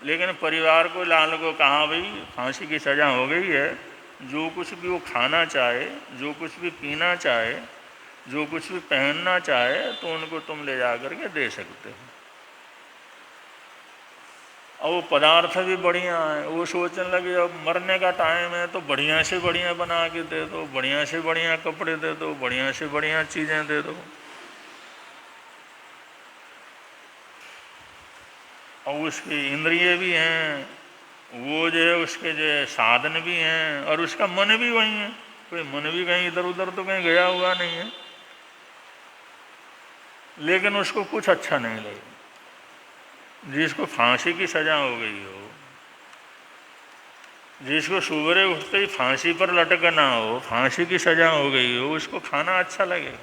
लेकिन परिवार को, लाल को कहा भाई फांसी की सज़ा हो गई है, जो कुछ भी वो खाना चाहे, जो कुछ भी पीना चाहे, जो कुछ भी पहनना चाहे, तो उनको तुम ले जा करके दे सकते हो। और वो पदार्थ भी बढ़िया है, वो सोचने लगे अब मरने का टाइम है तो बढ़िया से बढ़िया बना के दे दो, बढ़िया से बढ़िया कपड़े दे दो, बढ़िया से बढ़िया चीज़ें दे दो। और उसकी इंद्रिय भी हैं, वो जो है उसके जो साधन भी हैं, और उसका मन भी वही है, कोई मन भी कहीं इधर उधर तो कहीं गया हुआ नहीं है, लेकिन उसको कुछ अच्छा नहीं लगे। जिसको फांसी की सज़ा हो गई हो, जिसको सुबह उठते ही फांसी पर लटकना हो, फांसी की सज़ा हो गई हो, उसको खाना अच्छा लगेगा,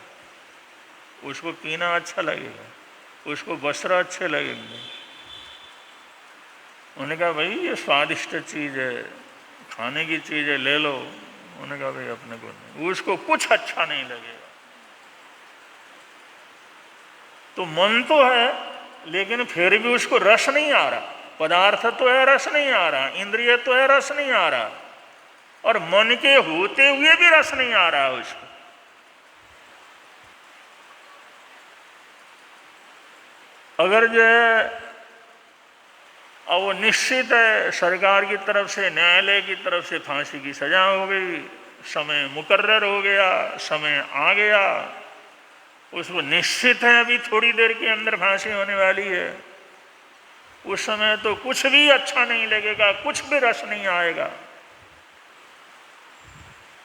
उसको पीना अच्छा लगेगा, उसको वस्त्र अच्छे लगेंगे। उन्होंने कहा भाई ये स्वादिष्ट चीज़ है, खाने की चीज़ है, ले लो। उन्होंने कहा भाई अपने को नहीं, उसको कुछ अच्छा नहीं लगेगा। तो मन तो है लेकिन फिर भी उसको रस नहीं आ रहा, पदार्थ तो है रस नहीं आ रहा, इंद्रिय तो है रस नहीं आ रहा, और मन के होते हुए भी रस नहीं आ रहा उसको। अगर जो है अब वो निश्चित है सरकार की तरफ से, न्यायालय की तरफ से फांसी की सजा हो गई, समय मुकर्रर हो गया, समय आ गया, उसको निश्चित है अभी थोड़ी देर के अंदर फांसी होने वाली है, उस समय तो कुछ भी अच्छा नहीं लगेगा, कुछ भी रस नहीं आएगा।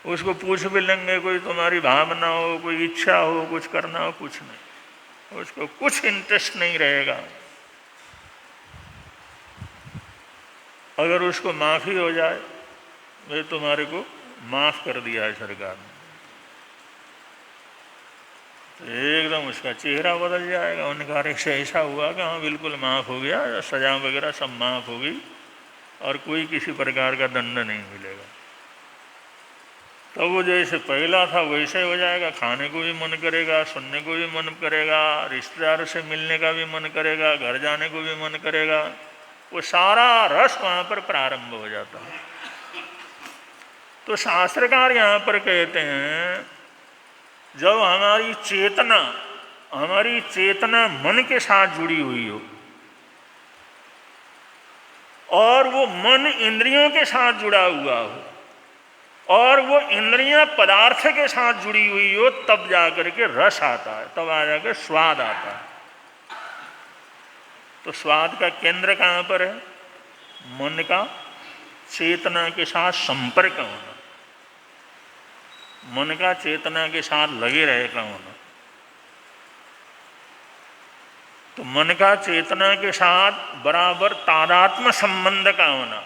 उसको पूछ भी लेंगे कोई तुम्हारी भावना हो, कोई इच्छा हो, कुछ करना हो, कुछ नहीं, उसको कुछ इंटरेस्ट नहीं रहेगा। अगर उसको माफ़ी हो जाए, वे तुम्हारे को माफ़ कर दिया है सरकार ने, तो एकदम उसका चेहरा बदल जाएगा। उन्होंने कहा से ऐसा हुआ कि हाँ बिल्कुल माफ़ हो गया, सजा वगैरह सब माफ़ हो गई और कोई किसी प्रकार का दंड नहीं मिलेगा। तो वो जैसे पहला था वैसे हो जाएगा, खाने को भी मन करेगा, सुनने को भी मन करेगा, रिश्तेदारों से मिलने का भी मन करेगा, घर जाने को भी मन करेगा, वो सारा रस वहाँ पर प्रारंभ हो जाता है। तो शास्त्रकार यहाँ पर कहते हैं जब हमारी चेतना मन के साथ जुड़ी हुई हो और वो मन इंद्रियों के साथ जुड़ा हुआ हो और वो इंद्रियां पदार्थ के साथ जुड़ी हुई हो, तब जाकर के रस आता है, तब आ जाकर स्वाद आता है। तो स्वाद का केंद्र कहाँ पर है? मन का चेतना के साथ संपर्क होना, मन का चेतना के साथ लगे रहेगा होना। तो मन का चेतना के साथ बराबर तादात्म्य संबंध का होना,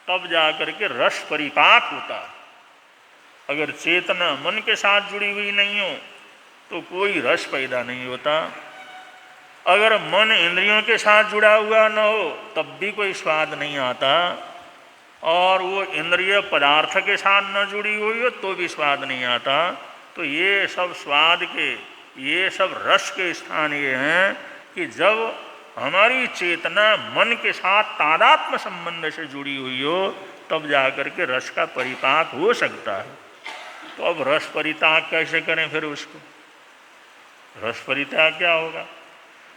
तब जाकर के रस परिपाक होता है। अगर चेतना मन के साथ जुड़ी हुई नहीं हो तो कोई रस पैदा नहीं होता। अगर मन इंद्रियों के साथ जुड़ा हुआ न हो तब भी कोई स्वाद नहीं आता, और वो इंद्रिय पदार्थ के साथ न जुड़ी हुई हो तो भी स्वाद नहीं आता। तो ये सब स्वाद के, ये सब रस के स्थान ये हैं कि जब हमारी चेतना मन के साथ तादात्म्य संबंध से जुड़ी हुई हो तब जाकर के रस का परिपाक हो सकता है। तो अब रस परित्याग कैसे करें फिर उसको? रस परित्याग क्या होगा?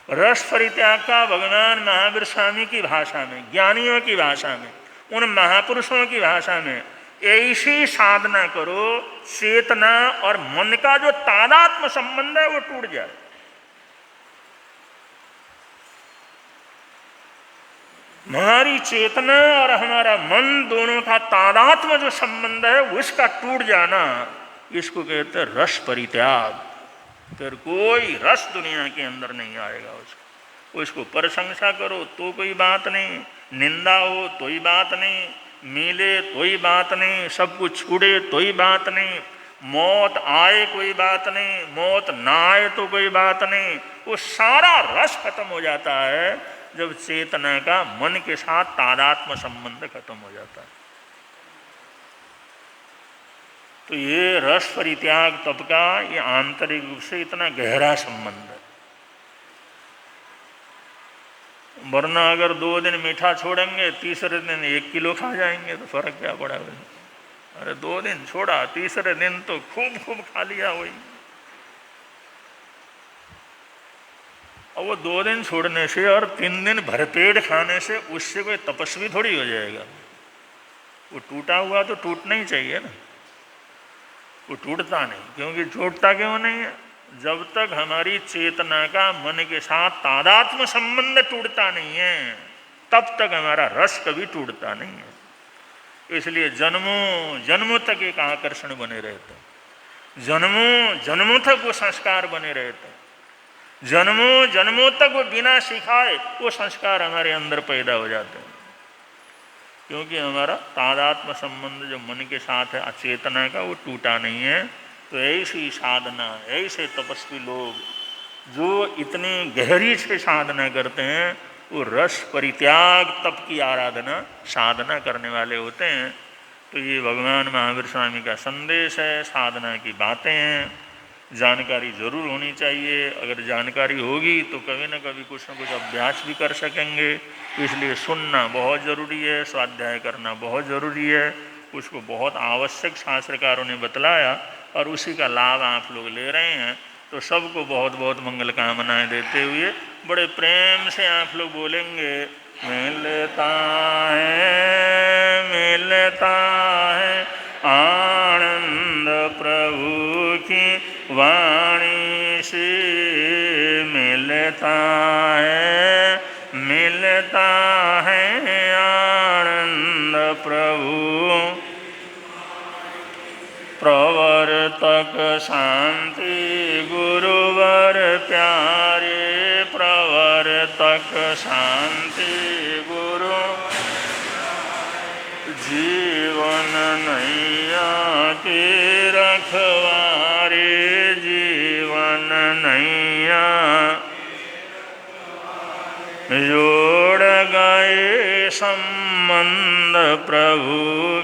रस परित्याग का भगवान महावीर स्वामी की भाषा में, ज्ञानियों की भाषा में, उन महापुरुषों की भाषा में ऐसी साधना करो चेतना और मन का जो तादात्म्य संबंध है वो टूट जाए। हमारी चेतना और हमारा मन दोनों का तादात्म्य जो संबंध है उसका टूट जाना, इसको कहते हैं रस परित्याग। फिर कोई रस दुनिया के अंदर नहीं आएगा उसको प्रशंसा करो तो कोई बात नहीं, निंदा हो तो ही बात नहीं, मिले तो ही बात नहीं, सब कुछ छूटे तो ही बात नहीं, मौत आए कोई बात नहीं, मौत ना आए तो कोई बात नहीं। वो सारा रस खत्म हो जाता है जब चेतना का मन के साथ तादात्म्य संबंध खत्म हो जाता है। तो ये रस परित्याग तप का ये आंतरिक रूप से इतना गहरा संबंध है। वरना अगर 2 दिन मीठा छोड़ेंगे, तीसरे दिन 1 किलो खा जाएंगे तो फर्क क्या पड़ा? अरे 2 दिन छोड़ा, तीसरे दिन तो खूब खूब खा लिया वही। और वो 2 दिन छोड़ने से और 3 दिन भरपेट खाने से उससे कोई तपस्वी थोड़ी हो जाएगा। वो टूटा हुआ तो टूटना ही चाहिए ना, वो टूटता नहीं। क्योंकि टूटता क्यों नहीं है? जब तक हमारी चेतना का मन के साथ तादात्म्य संबंध टूटता नहीं है, तब तक हमारा रस कभी टूटता नहीं है। इसलिए जन्मों जन्मों तक एक आकर्षण बने रहते, जन्मों जन्मों तक वो संस्कार बने रहते, जन्मों जन्मों तक वो बिना सिखाए वो संस्कार हमारे अंदर पैदा हो जाते हैं। क्योंकि हमारा तादात्म्य संबंध जो मन के साथ है अचेतना का, वो टूटा नहीं है। तो ऐसी साधना, ऐसे तपस्वी लोग जो इतनी गहरी से साधना करते हैं, वो रस परित्याग तप की आराधना साधना करने वाले होते हैं। तो ये भगवान महावीर स्वामी का संदेश है, साधना की बातें हैं। जानकारी जरूर होनी चाहिए। अगर जानकारी होगी तो कभी न कभी कुछ न कुछ अभ्यास भी कर सकेंगे। इसलिए सुनना बहुत ज़रूरी है, स्वाध्याय करना बहुत ज़रूरी है। उसको बहुत आवश्यक शास्त्रकारों ने बतलाया और उसी का लाभ आप लोग ले रहे हैं। तो सबको बहुत बहुत मंगल कामनाएं देते हुए बड़े प्रेम से आप लोग बोलेंगे, मिलता है आनंद प्रभु की वाणी से, मिलता है आनंद प्रभु प्रवर्तक शांति गुरुवर प्यारे, प्रवर्तक शांति गुरु जीवन नैया के रखवारे, जीवन नैया जोड़ गए संबंध प्रभु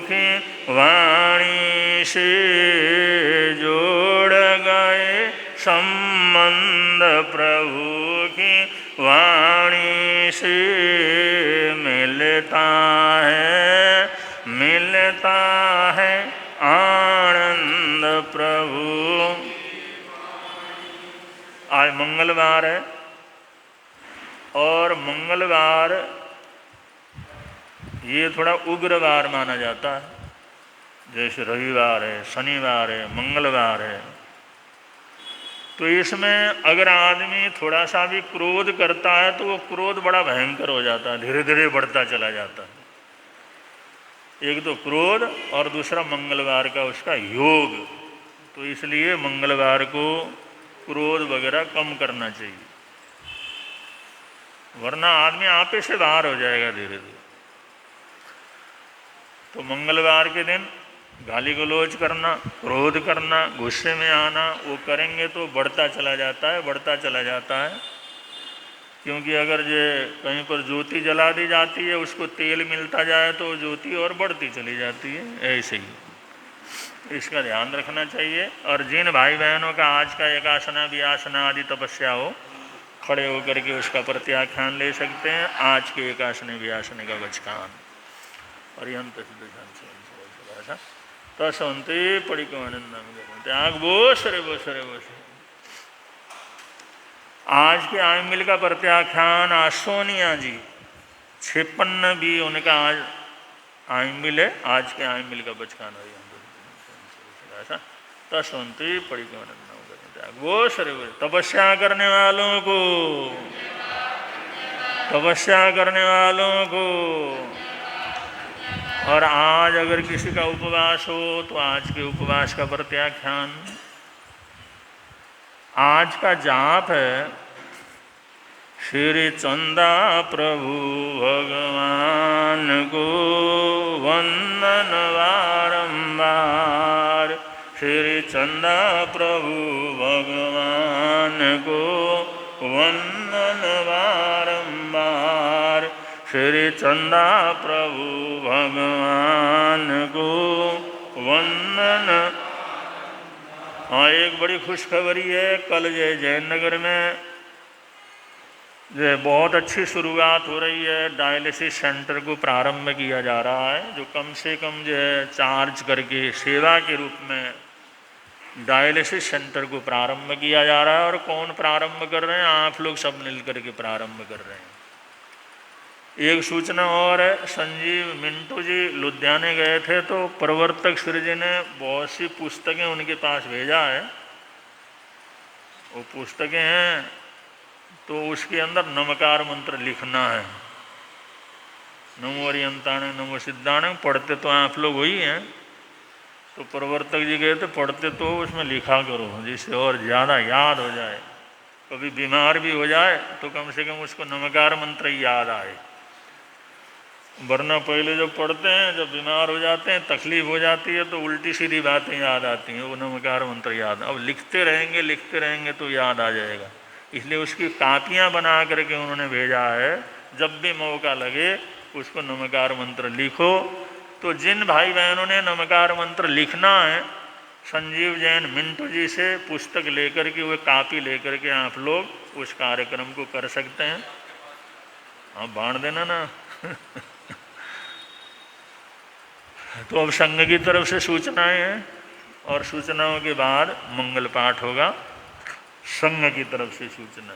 की वाणी से, जोड़ गए संबंध प्रभु की वाणी से, मिलता है आनंद प्रभु। आज मंगलवार है और मंगलवार ये थोड़ा उग्रवार माना जाता है। जैसे रविवार है, शनिवार है, मंगलवार है। तो इसमें अगर आदमी थोड़ा सा भी क्रोध करता है तो वो क्रोध बड़ा भयंकर हो जाता है, धीरे धीरे बढ़ता चला जाता है। एक तो क्रोध और दूसरा मंगलवार का उसका योग। तो इसलिए मंगलवार को क्रोध वगैरह कम करना चाहिए, वरना आदमी आपे से बाहर हो जाएगा धीरे धीरे। तो मंगलवार के दिन गाली गलौज करना, क्रोध करना, गुस्से में आना, वो करेंगे तो बढ़ता चला जाता है, बढ़ता चला जाता है। क्योंकि अगर ये कहीं पर ज्योति जला दी जाती है, उसको तेल मिलता जाए तो ज्योति और बढ़ती चली जाती है। ऐसे ही इसका ध्यान रखना चाहिए। और जिन भाई बहनों का आज का एकासना वियासना आदि तपस्या हो, खड़े होकर के उसका प्रत्याख्यान ले सकते हैं। आज के एकासने वियासने का बचकान पर्यंत सिद्ध तसंते पड़ी को आनंद आग बोस रे बोस रे बोस। आज के आयमिल का प्रत्याख्यान आज सोनिया जी 56 भी उनका आज आयमिल है। आज के आयमिल का बचकान ऐसा तसंते पड़ी को आनंद वो सरे तपस्या करने वालों को, तपस्या करने वालों को। और आज अगर किसी का उपवास हो तो आज के उपवास का प्रत्याख्यान। आज का जाप है श्री चंदा प्रभु भगवान को वंदन बारंबार। श्री चंदा प्रभु भगवान को वंदन बारंबार। श्री चंदा प्रभु भगवान को वंदन। हाँ, एक बड़ी खुशखबरी है। कल जयनगर में बहुत अच्छी शुरुआत हो रही है। डायलिसिस सेंटर को प्रारंभ किया जा रहा है, जो कम से कम चार्ज करके सेवा के रूप में डायलिसिस सेंटर को प्रारंभ किया जा रहा है। और कौन प्रारंभ कर रहे हैं? आप लोग सब मिल करके प्रारंभ कर रहे हैं। एक सूचना और है, संजीव मिंटू जी लुधियाने गए थे तो प्रवर्तक श्री जी ने बहुत सी पुस्तकें उनके पास भेजा है। वो पुस्तकें हैं तो उसके अंदर नमकार मंत्र लिखना है। नमो अरियंताण नमो सिद्धाण पढ़ते तो आप लोग वही हैं, तो प्रवर्तक जी गए थे पढ़ते तो उसमें लिखा करो, जिससे और ज़्यादा याद हो जाए। कभी बीमार भी हो जाए तो कम से कम उसको नमकार मंत्र ही याद आए। वरना पहले जब पढ़ते हैं, जब बीमार हो जाते हैं, तकलीफ हो जाती है तो उल्टी सीधी बातें याद आती हैं, वो नमकार मंत्र याद। अब लिखते रहेंगे तो याद आ जाएगा। इसलिए उसकी कापियाँ बना करके उन्होंने भेजा है। जब भी मौका लगे उसको नमकार मंत्र लिखो। तो जिन भाई बहनों ने नमकार मंत्र लिखना है, संजीव जैन मिंटू जी से पुस्तक लेकर के, वो कापी लेकर के आप लोग उस कार्यक्रम को कर सकते हैं। हाँ, बांट देना ना। तो अब संघ की तरफ से सूचनाएं हैं और सूचनाओं के बाद मंगल पाठ होगा। संघ की तरफ से सूचना।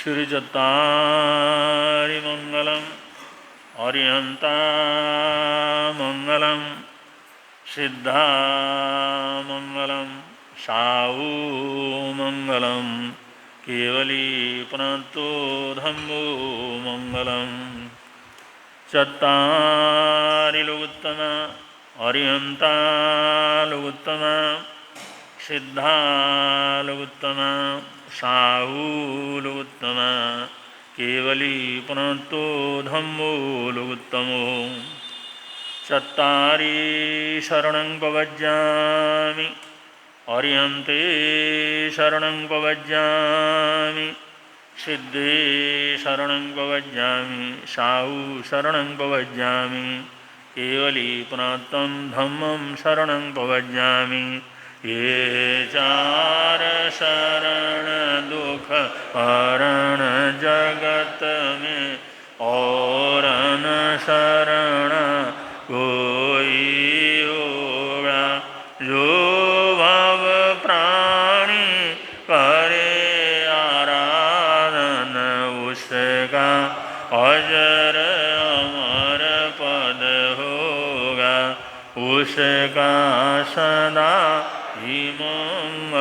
श्रीचत्तारिमङ्गलम् अर्यन्तामङ्गलं सिद्धामङ्गलं साऊमङ्गलं केवलीपुनतो धम्मो मङ्गलं चत्तारिलोकोत्तम अर्यन्तालोकोत्तम सिद्धालोकोत्तम साऊलोकोत्तम केवलीपुनतो धम्मो लोकोत्तमो चत्तारि शरणं प्रपद्यामि अर्यन्ते शरणं प्रपद्यामि सिद्धे शरणं प्रपद्यामि साऊ शरणं प्रपद्यामि केवलीपुनतं धम्मं शरणं प्रपद्यामि ये चार शरण दुख हरण जगत में और न शरण कोई होगा जो भव प्राणी करे आराधन उसका अजर अमर पद होगा उसका सदा ही मंगल